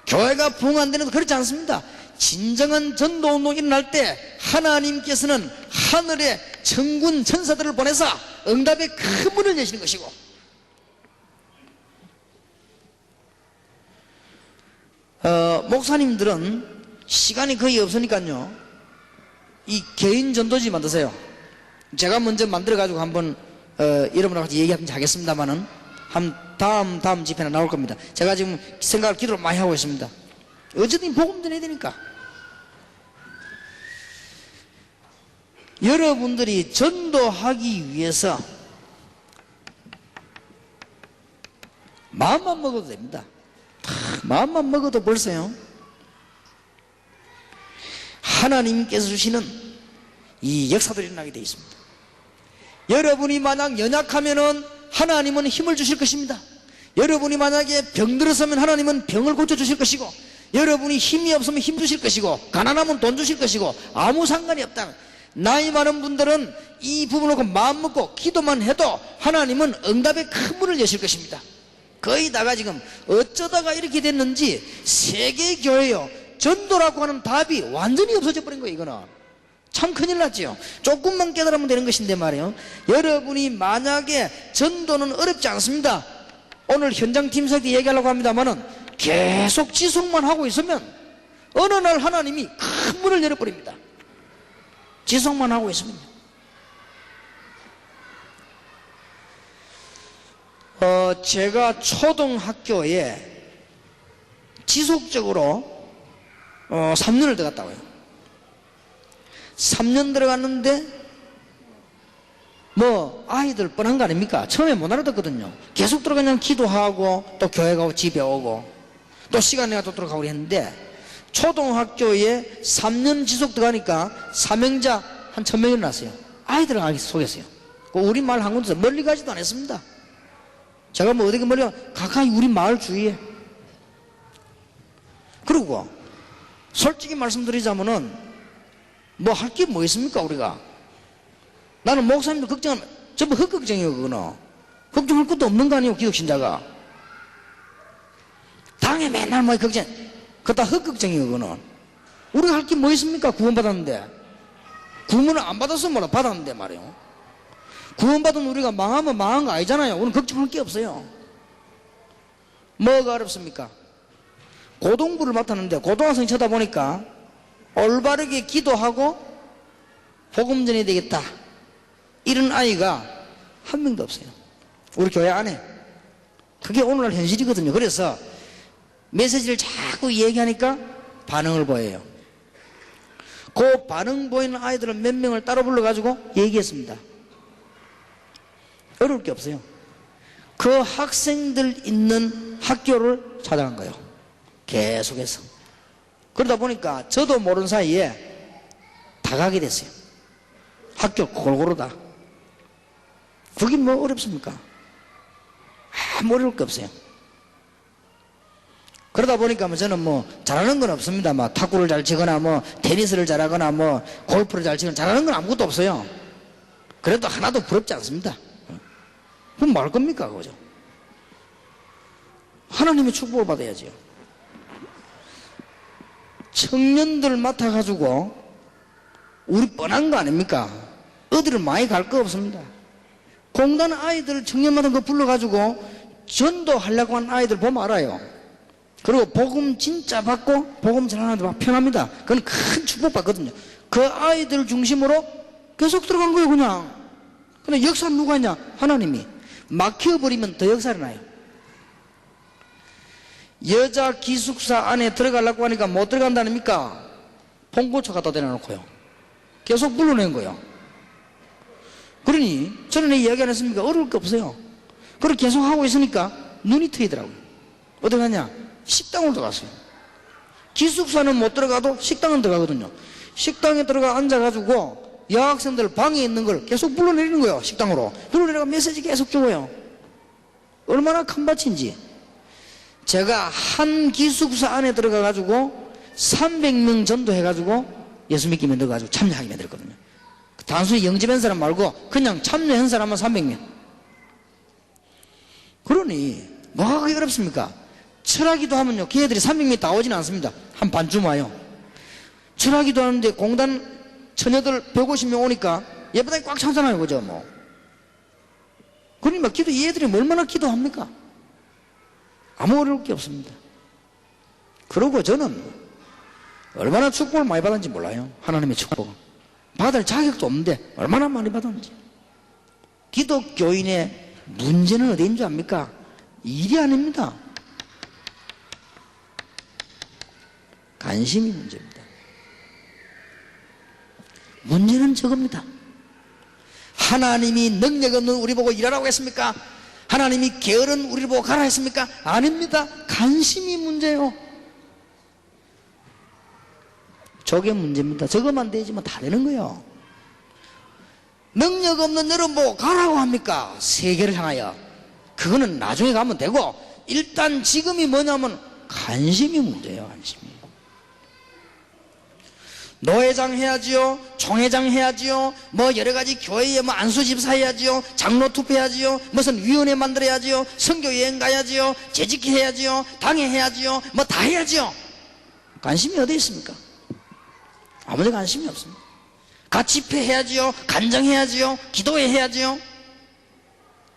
교회가 부흥 안 되는 것도 그렇지 않습니다. 진정한 전도 운동이 일어날 때 하나님께서는 하늘의 천군 천사들을 보내서 응답의 큰 문을 여시는 것이고 목사님들은 시간이 거의 없으니까요 이 개인 전도지 만드세요. 제가 먼저 만들어 가지고 한번 여러분하고 같이 얘기하든지 하겠습니다만은 다음 집회나 나올 겁니다. 제가 지금 생각을 기도를 많이 하고 있습니다. 어쨌든 복음 전해야 되니까. 여러분들이 전도하기 위해서 마음만 먹어도 됩니다. 마음만 먹어도 벌써요, 하나님께서 주시는 이 역사들이 일어나게 되어 있습니다. 여러분이 만약 연약하면은 하나님은 힘을 주실 것입니다. 여러분이 만약에 병들었으면 하나님은 병을 고쳐주실 것이고, 여러분이 힘이 없으면 힘 주실 것이고, 가난하면 돈 주실 것이고, 아무 상관이 없다. 나이 많은 분들은 이 부분을 놓고 마음 먹고 기도만 해도 하나님은 응답의 큰 문을 여실 것입니다. 거의 다가 지금 어쩌다가 이렇게 됐는지 세계 교회요, 전도라고 하는 답이 완전히 없어져 버린 거예요. 이거는 참 큰일 났지요. 조금만 깨달으면 되는 것인데 말이에요. 여러분이 만약에 전도는 어렵지 않습니다. 오늘 현장 팀장한테 얘기하려고 합니다만은 계속 지속만 하고 있으면 어느 날 하나님이 큰 문을 열어버립니다. 지속만 하고 있으면요. 제가 초등학교에 지속적으로 3년을 들어갔다고요. 3년 들어갔는데 뭐 아이들 뻔한 거 아닙니까? 처음에 못 알아듣거든요. 계속 들어가면 기도하고 또 교회 가고 집에 오고 또 시간 내가 또 들어가고 했는데, 초등학교에 3년 지속 들어가니까 사명자 한 1000명이 일어났어요. 아이들 속였어요. 우리 마을 한 군데서 멀리 가지도 않았습니다. 제가 뭐 어디 멀리 가까이 우리 마을 주위에. 그리고 솔직히 말씀드리자면은 뭐 할 게 뭐 있습니까 우리가? 나는 목사님들 걱정하면 전부 헛걱정이에요. 그거는 걱정할 것도 없는 거 아니에요. 기독신자가 당에 맨날 뭐 걱정, 그거 다 헛걱정이에요. 그거는 우리가 할 게 뭐 있습니까? 구원받았는데. 구원을 안 받았으면 몰라, 받았는데 말이에요. 구원받으면 우리가 망하면 망한 거 아니잖아요. 우리는 걱정할 게 없어요. 뭐가 어렵습니까? 고등부를 맡았는데 고등학생 쳐다보니까 올바르게 기도하고 복음 전해야 되겠다 이런 아이가 한 명도 없어요. 우리 교회 안에. 그게 오늘날 현실이거든요. 그래서 메시지를 자꾸 얘기하니까 반응을 보여요. 그 반응 보이는 아이들을 몇 명을 따로 불러가지고 얘기했습니다. 어려울 게 없어요. 그 학생들 있는 학교를 찾아간 거예요. 계속해서. 그러다 보니까 저도 모르는 사이에 다 가게 됐어요. 학교 골고루 다. 그게 뭐 어렵습니까? 아무 어려울 게 없어요. 그러다 보니까 저는 뭐 잘하는 건 없습니다. 막 탁구를 잘 치거나 뭐 테니스를 잘하거나 뭐 골프를 잘 치거나 잘하는 건 아무것도 없어요. 그래도 하나도 부럽지 않습니다. 그럼 뭐 할 겁니까? 그죠? 하나님의 축복을 받아야죠. 청년들 맡아가지고 우리 뻔한 거 아닙니까? 어디를 많이 갈 거 없습니다. 공단 아이들 청년마다 그 불러가지고 전도하려고 하는 아이들 보면 알아요. 그리고 복음 진짜 받고 복음 전하는 아이들 편합니다. 그건 큰 축복 받거든요. 그 아이들 중심으로 계속 들어간 거예요. 그냥. 근데 역사는 누가 했냐? 하나님이. 막혀버리면 더 역사를 나요. 여자 기숙사 안에 들어가려고 하니까 못 들어간다니까 봉고차 갖다 대놔놓고요. 계속 불러낸 거예요. 그러니 저는 이야기 안 했습니까? 어려울 게 없어요. 그렇게 계속 하고 있으니까 눈이 트이더라고요. 어디 가냐? 식당으로 들어갔어요. 기숙사는 못 들어가도 식당은 들어가거든요. 식당에 들어가 앉아가지고 여학생들 방에 있는 걸 계속 불러내리는 거예요. 식당으로 불러내려가 메시지 계속 주고요. 얼마나 큰 밭인지. 제가 한 기숙사 안에 들어가가지고 300명 전도해가지고 예수 믿게 만들어가지고 참여하게 만들었거든요. 단순히 영접한 사람 말고 그냥 참여한 사람만 300명. 그러니 뭐가 그렇게 어렵습니까? 철학기도 하면요, 걔네들이 300명이 다 오지는 않습니다. 한 반쯤 와요. 철학기도 하는데 공단 처녀들 150명 오니까 예배당이 꽉 차잖아요. 그죠? 뭐. 그러니까 기도, 얘들이 얼마나 기도합니까? 아무 어려울 게 없습니다. 그러고 저는 얼마나 축복을 많이 받았는지 몰라요. 하나님의 축복을 받을 자격도 없는데 얼마나 많이 받았는지. 기독교인의 문제는 어디인 줄 압니까? 일이 아닙니다. 관심이 문제입니다. 문제는 저겁니다. 하나님이 능력 없는 우리 보고 일하라고 했습니까? 하나님이 게으른 우리를 보고 가라 했습니까? 아닙니다. 관심이 문제예요. 저게 문제입니다. 저것만 되지면 다 되는 거예요. 능력 없는 여러분 보고 가라고 합니까? 세계를 향하여. 그거는 나중에 가면 되고, 일단 지금이 뭐냐면 관심이 문제예요. 관심이. 노회장 해야지요, 총회장 해야지요, 뭐 여러가지 교회에 뭐 안수집사 해야지요, 장로 투표해야지요, 무슨 위원회 만들어야지요, 선교여행 가야지요, 재직기 해야지요, 당회 해야지요, 뭐 다 해야지요. 관심이 어디 있습니까? 아무데 관심이 없습니다. 가치표 해야지요, 간정해야지요, 기도회 해야지요.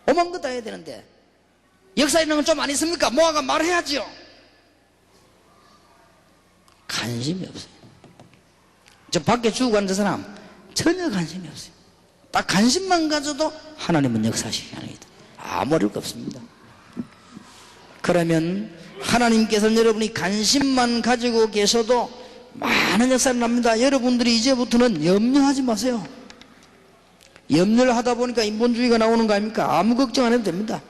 오만 거 다 해야 되는데 역사 있는 건 좀 안 있습니까? 모아가 말해야지요. 관심이 없어요. 저 밖에 죽고 가는 저 사람 전혀 관심이 없어요. 딱 관심만 가져도 하나님은 역사하시기 합니다. 아무 어려울 거 없습니다. 그러면 하나님께서는 여러분이 관심만 가지고 계셔도 많은 역사를 납니다. 여러분들이 이제부터는 염려하지 마세요. 염려를 하다 보니까 인본주의가 나오는 거 아닙니까? 아무 걱정 안 해도 됩니다.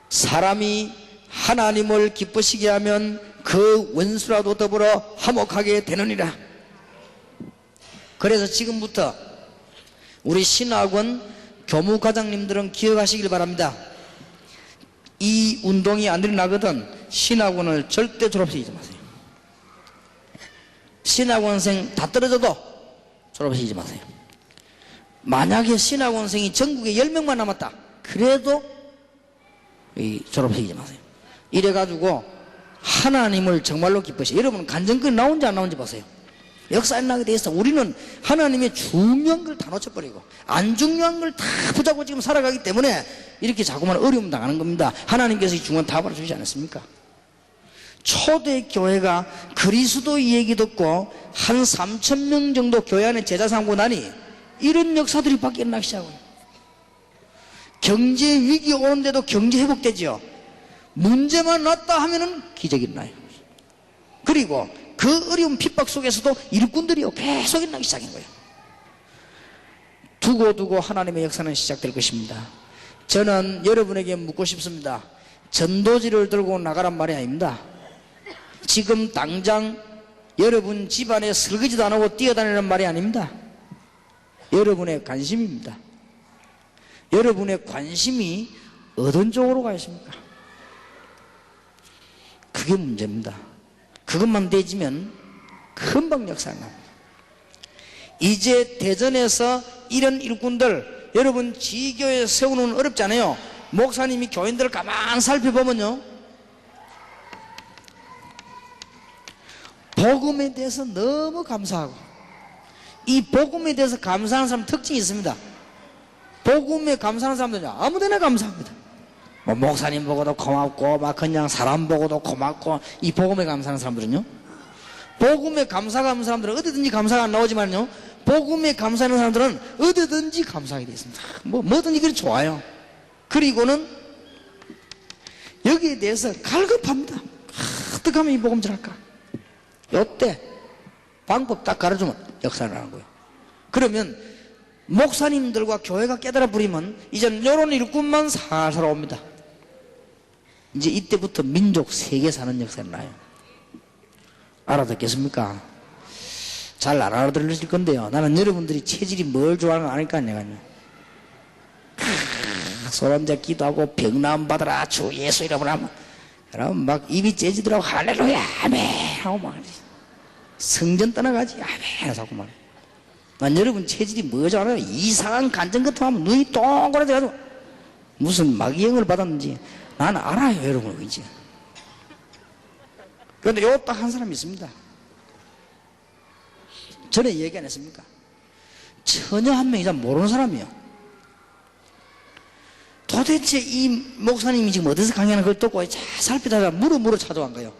사람이 하나님을 기쁘시게 하면 그 원수라도 더불어 화목하게 되느니라. 그래서 지금부터 우리 신학원 교무과장님들은 기억하시길 바랍니다. 이 운동이 안 일어나거든 신학원을 절대 졸업시키지 마세요. 신학원생 다 떨어져도 졸업시키지 마세요. 만약에 신학원생이 전국에 10명만 남았다 그래도 졸업시키지 마세요. 이래가지고 하나님을 정말로 기쁘시. 여러분 간증글이 나온지 안 나온지 보세요. 역사에 나게 돼 있어. 우리는 하나님의 중요한 걸 다 놓쳐버리고 안 중요한 걸 다 붙잡고 지금 살아가기 때문에 이렇게 자꾸만 어려움 당하는 겁니다. 하나님께서 이 중요한 답을 주지 않았습니까? 초대 교회가 그리스도 얘기 듣고 한 3,000명 정도 교회 안에 제자 삼고 나니 이런 역사들이 밖에 일어나기 시작해요. 경제 위기 오는데도 경제 회복되지요. 문제만 났다 하면은 기적이 일어나요. 그리고 그 어려운 핍박 속에서도 일꾼들이 계속 일어나기 시작한 거예요. 두고두고 하나님의 역사는 시작될 것입니다. 저는 여러분에게 묻고 싶습니다. 전도지를 들고 나가란 말이 아닙니다. 지금 당장 여러분 집안에 설거지도 안 하고 뛰어다니는 말이 아닙니다. 여러분의 관심입니다. 여러분의 관심이 어떤 쪽으로 가 있습니까? 그게 문제입니다. 그것만 되지면 금방 역사가 납니다. 이제 대전에서 이런 일꾼들 여러분 지교에 세우는 어렵잖아요. 목사님이 교인들을 가만 살펴보면요 복음에 대해서 너무 감사하고 이 복음에 대해서 감사하는 사람 특징이 있습니다. 복음에 감사하는 사람들은 아무데나 감사합니다. 뭐 목사님 보고도 고맙고 막 그냥 사람 보고도 고맙고 이 복음에 감사하는 사람들은요 복음에 감사가 없는 사람들은 어디든지 감사가 안 나오지만요 복음에 감사하는 사람들은 어디든지 감사하게 되어 있습니다. 뭐든지 그리 좋아요. 그리고는 여기에 대해서 갈급합니다. 어떻게 하면 이 복음 전할까? 요때 방법 딱 가르쳐주면 역사를 하는 거예요. 그러면 목사님들과 교회가 깨달아 부리면 이제는 이런 일꾼만 살살 옵니다. 이제 이때부터 민족 세계 사는 역사가 나요. 알아듣겠습니까? 잘 안 알아들으실 건데요. 나는 여러분들이 체질이 뭘 좋아하는 거 아니까 내가요. 소란자 기도하고 병나음 받아라 주 예수 이름으로 하면 그럼 막 입이 째지더라고 할렐루야 아멘 하고 막 성전 떠나가지 아멘 하고 막 난 여러분 체질이 뭐지 알아요? 이상한 간증 같은 거 하면 눈이 동그라져가지고 무슨 마귀영을 받았는지 나는 알아요 여러분 의지. 그런데 요 딱 한 사람이 있습니다. 전에 얘기 안 했습니까? 전혀 한 명이 잘 모르는 사람이에요. 도대체 이 목사님이 지금 어디서 강연하는 걸 듣고 잘 살피다가 물어 찾아간 거예요.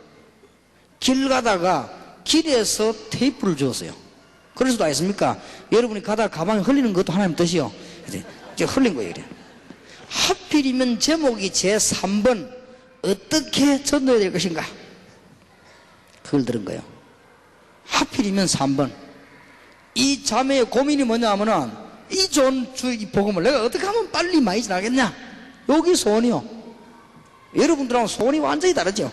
길 가다가 길에서 테이프를 주었어요. 그래서도 아십니까? 여러분이 가다가 가방에 흘리는 것도 하나님 뜻이요. 이제 흘린 거예요. 그래. 하필이면 제목이 제3번 어떻게 전도해야 될 것인가, 그걸 들은 거예요. 하필이면 3번. 이 자매의 고민이 뭐냐 하면은, 이 좋은 이 복음을 내가 어떻게 하면 빨리 많이 전하겠냐, 여기 소원이요. 여러분들하고 소원이 완전히 다르죠.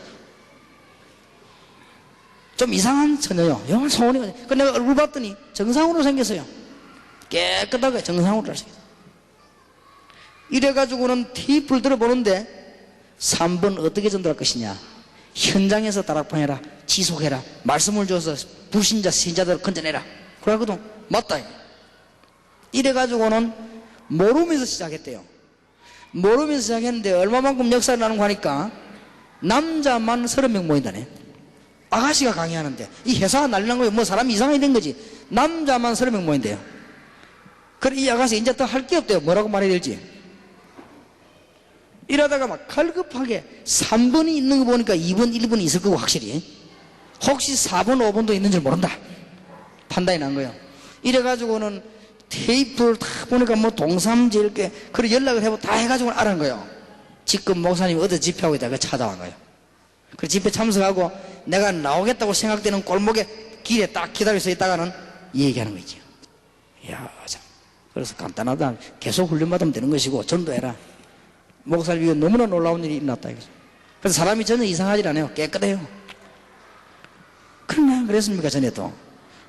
좀 이상한 처녀요. 영원 소원이. 그 내가 얼굴 봤더니 정상으로 생겼어요. 깨끗하게 정상으로 생겼어요. 이래가지고는 테이프를 들어보는데 3번 어떻게 전도할 것이냐, 현장에서 다락방해라, 지속해라, 말씀을 줘서 불신자 신자들을 건져내라, 그러거든. 맞다. 이래가지고는 모르면서 시작했대요. 모르면서 시작했는데 얼마만큼 역사를 나누고 하니까 남자만 30명 모인다네. 아가씨가 강의하는데 이 회사가 난리 난 거예요. 뭐 사람이 이상하게 된 거지. 남자만 30명 모인대요. 그래 이 아가씨 이제 더 할 게 없대요. 뭐라고 말해야 될지. 이러다가 막 갈급하게 3번이 있는 거 보니까 2번, 1번이 있을 거고 확실히. 혹시 4번, 5번도 있는 줄 모른다, 판단이 난 거예요. 이래가지고는 테이프를 다 보니까 뭐 동삼지일게, 그래 연락을 해보고 다 해가지고 알은 거예요. 지금 목사님이 어디 집회하고 있다가 찾아온 거예요. 그래 집회 참석하고 내가 나오겠다고 생각되는 골목에 길에 딱 기다려서 있다가는 얘기하는 거죠. 이야 참. 그래서 간단하다, 계속 훈련받으면 되는 것이고 전도해라. 목사님 이거 너무나 놀라운 일이 일어났다 이거죠. 그래서 사람이 전혀 이상하지 않아요. 깨끗해요. 그러나 그랬습니까? 전에도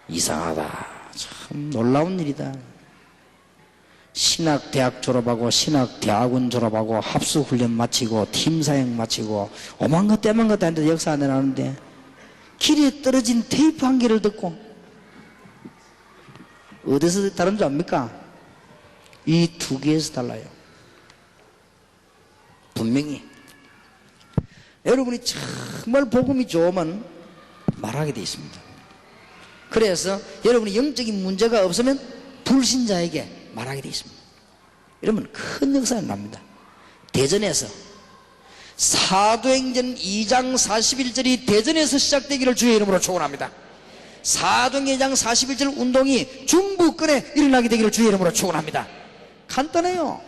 이상하다, 참 놀라운 일이다. 신학대학 졸업하고 신학대학원 졸업하고 합수훈련 마치고 팀사역 마치고 오만 것 때만 것도 아닌데 역사 안 해나는데 길에 떨어진 테이프 한 개를 듣고 어디서 다른 줄 압니까? 이 두 개에서 달라요. 분명히. 여러분이 정말 복음이 좋으면 말하게 되어 있습니다. 그래서 여러분이 영적인 문제가 없으면 불신자에게 말하게 되어 있습니다. 이러면 큰 역사가 납니다. 대전에서 사도행전 2장 41절이 대전에서 시작되기를 주의 이름으로 축원합니다. 사도행전 2장 41절 운동이 중부권에 일어나게 되기를 주의 이름으로 축원합니다. 간단해요.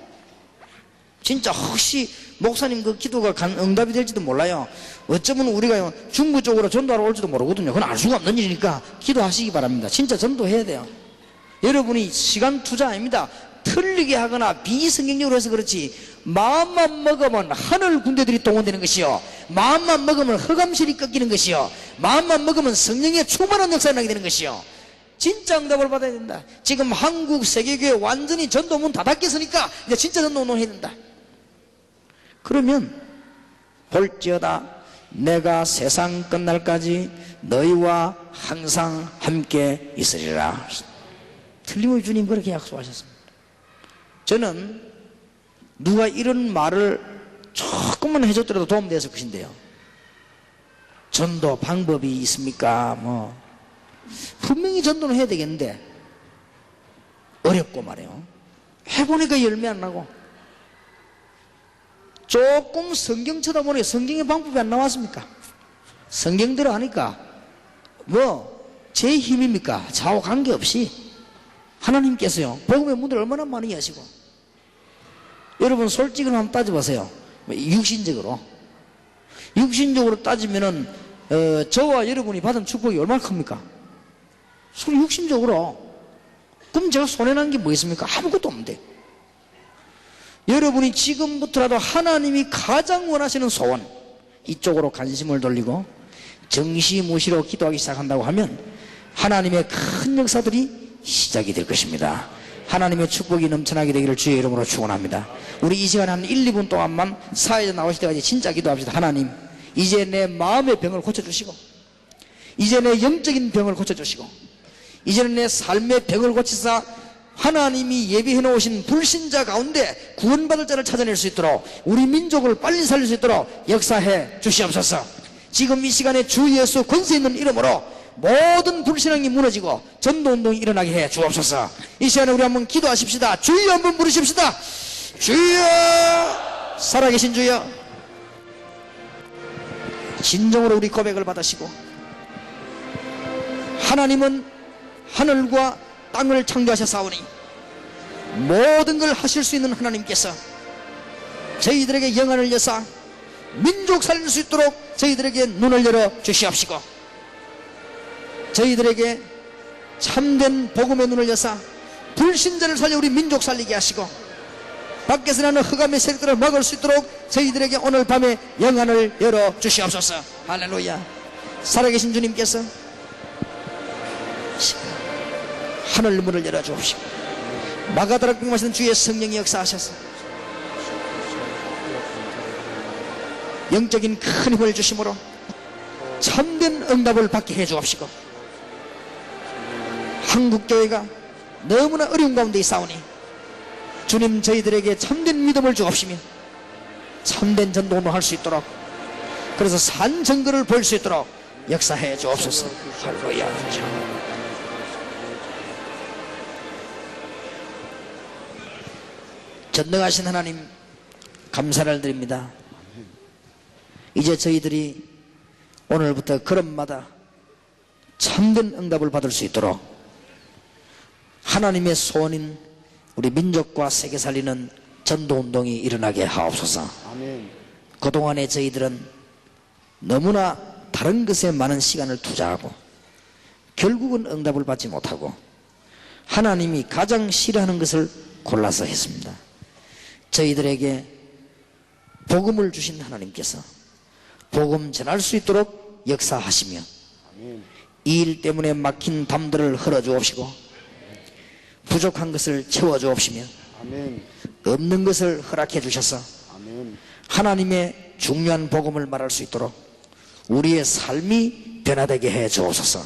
진짜 혹시 목사님 그 기도가 응답이 될지도 몰라요. 어쩌면 우리가 중부 쪽으로 전도하러 올지도 모르거든요. 그건 알 수가 없는 일이니까 기도하시기 바랍니다. 진짜 전도해야 돼요. 여러분이 시간 투자 아닙니다. 틀리게 하거나 비성경적으로 해서 그렇지, 마음만 먹으면 하늘 군대들이 동원되는 것이요, 마음만 먹으면 흑암실이 꺾이는 것이요, 마음만 먹으면 성령의 충만한 역사가 나게 되는 것이요. 진짜 응답을 받아야 된다. 지금 한국 세계교회 완전히 전도문 다 닫겠으니까 이제 진짜 전도운동 해야 된다. 그러면 볼지어다 내가 세상 끝날까지 너희와 항상 함께 있으리라. 틀림없이 주님 그렇게 약속하셨습니다. 저는 누가 이런 말을 조금만 해줬더라도 도움되었을 것인데요, 전도 방법이 있습니까? 뭐 분명히 전도는 해야 되겠는데 어렵고 말이에요. 해보니까 열매 안 나고, 조금 성경 쳐다보니까 성경의 방법이 안 나왔습니까? 성경대로 하니까 뭐 제 힘입니까? 좌우 관계없이 하나님께서요 복음의 문을 얼마나 많이 여시고. 여러분 솔직히 한번 따져보세요. 육신적으로 따지면은 저와 여러분이 받은 축복이 얼마나 큽니까? 육신적으로. 그럼 제가 손해난 게 뭐 있습니까? 아무것도 없는데. 여러분이 지금부터라도 하나님이 가장 원하시는 소원, 이쪽으로 관심을 돌리고 정시무시로 기도하기 시작한다고 하면 하나님의 큰 역사들이 시작이 될 것입니다. 하나님의 축복이 넘쳐나게 되기를 주의 이름으로 축원합니다. 우리 이 시간에 한 1, 2분 동안만 사회에 나오실 때까지 진짜 기도합시다. 하나님, 이제 내 마음의 병을 고쳐주시고, 이제 내 영적인 병을 고쳐주시고, 이제는 내 삶의 병을 고치사 하나님이 예비해 놓으신 불신자 가운데 구원받을 자를 찾아낼 수 있도록, 우리 민족을 빨리 살릴 수 있도록 역사해 주시옵소서. 지금 이 시간에 주 예수 권세 있는 이름으로 모든 불신앙이 무너지고 전도운동이 일어나게 해 주옵소서. 이 시간에 우리 한번 기도하십시다. 주여 한번 부르십시다. 주여, 살아계신 주여, 진정으로 우리 고백을 받으시고, 하나님은 하늘과 땅을 창조하셨사오니 모든 걸 하실 수 있는 하나님께서 저희들에게 영안을 여사 민족 살릴 수 있도록 저희들에게 눈을 열어 주시옵시고, 저희들에게 참된 복음의 눈을 여사 불신자를 살려 우리 민족 살리게 하시고, 밖에서 나는 흑암의 세력들을 막을 수 있도록 저희들에게 오늘 밤에 영안을 열어 주시옵소서. 할렐루야. 살아계신 주님께서 하늘 문을 열어 주옵시고, 마가다락 병마시는 주의 성령이 역사하셔서 영적인 큰 힘을 주심으로 참된 응답을 받게 해 주옵시고, 한국교회가 너무나 어려운 가운데 있사오니 주님 저희들에게 참된 믿음을 주옵시며 참된 전도를 할 수 있도록, 그래서 산 증거를 볼 수 있도록 역사해 주옵소서. 할렐루야. 전능하신 하나님 감사를 드립니다. 이제 저희들이 오늘부터 걸음마다 참된 응답을 받을 수 있도록 하나님의 소원인 우리 민족과 세계 살리는 전도운동이 일어나게 하옵소서. 아멘. 그동안에 저희들은 너무나 다른 것에 많은 시간을 투자하고 결국은 응답을 받지 못하고 하나님이 가장 싫어하는 것을 골라서 했습니다. 저희들에게 복음을 주신 하나님께서 복음 전할 수 있도록 역사하시며 이 일 때문에 막힌 담들을 흘러주옵시고 부족한 것을 채워주옵시며 없는 것을 허락해 주셔서 하나님의 중요한 복음을 말할 수 있도록 우리의 삶이 변화되게 해 주옵소서.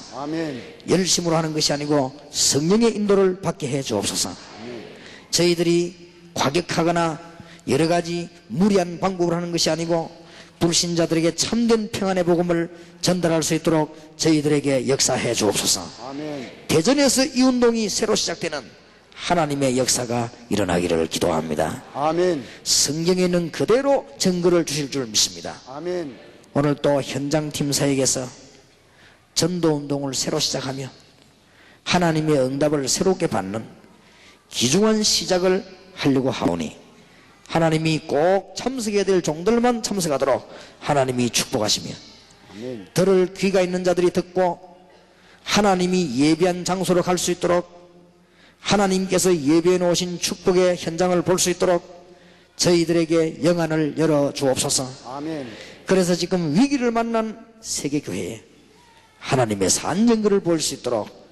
열심으로 하는 것이 아니고 성령의 인도를 받게 해 주옵소서. 저희들이 과격하거나 여러 가지 무리한 방법을 하는 것이 아니고 불신자들에게 참된 평안의 복음을 전달할 수 있도록 저희들에게 역사해 주옵소서. 대전에서 이 운동이 새로 시작되는 하나님의 역사가 일어나기를 기도합니다. 아멘. 성경에 있는 그대로 증거를 주실 줄 믿습니다. 아멘. 오늘 또 현장팀 사역에서 전도운동을 새로 시작하며 하나님의 응답을 새롭게 받는 귀중한 시작을 하려고 하오니 하나님이 꼭 참석해야 될 종들만 참석하도록 하나님이 축복하시며 아멘. 들을 귀가 있는 자들이 듣고 하나님이 예비한 장소로 갈 수 있도록 하나님께서 예배해 놓으신 축복의 현장을 볼 수 있도록 저희들에게 영안을 열어 주옵소서. 아멘. 그래서 지금 위기를 만난 세계교회에 하나님의 산증거를 볼 수 있도록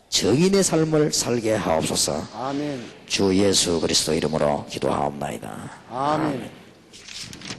정인의 삶을 살게 하옵소서. 아멘. 주 예수 그리스도 이름으로 기도하옵나이다. 아멘.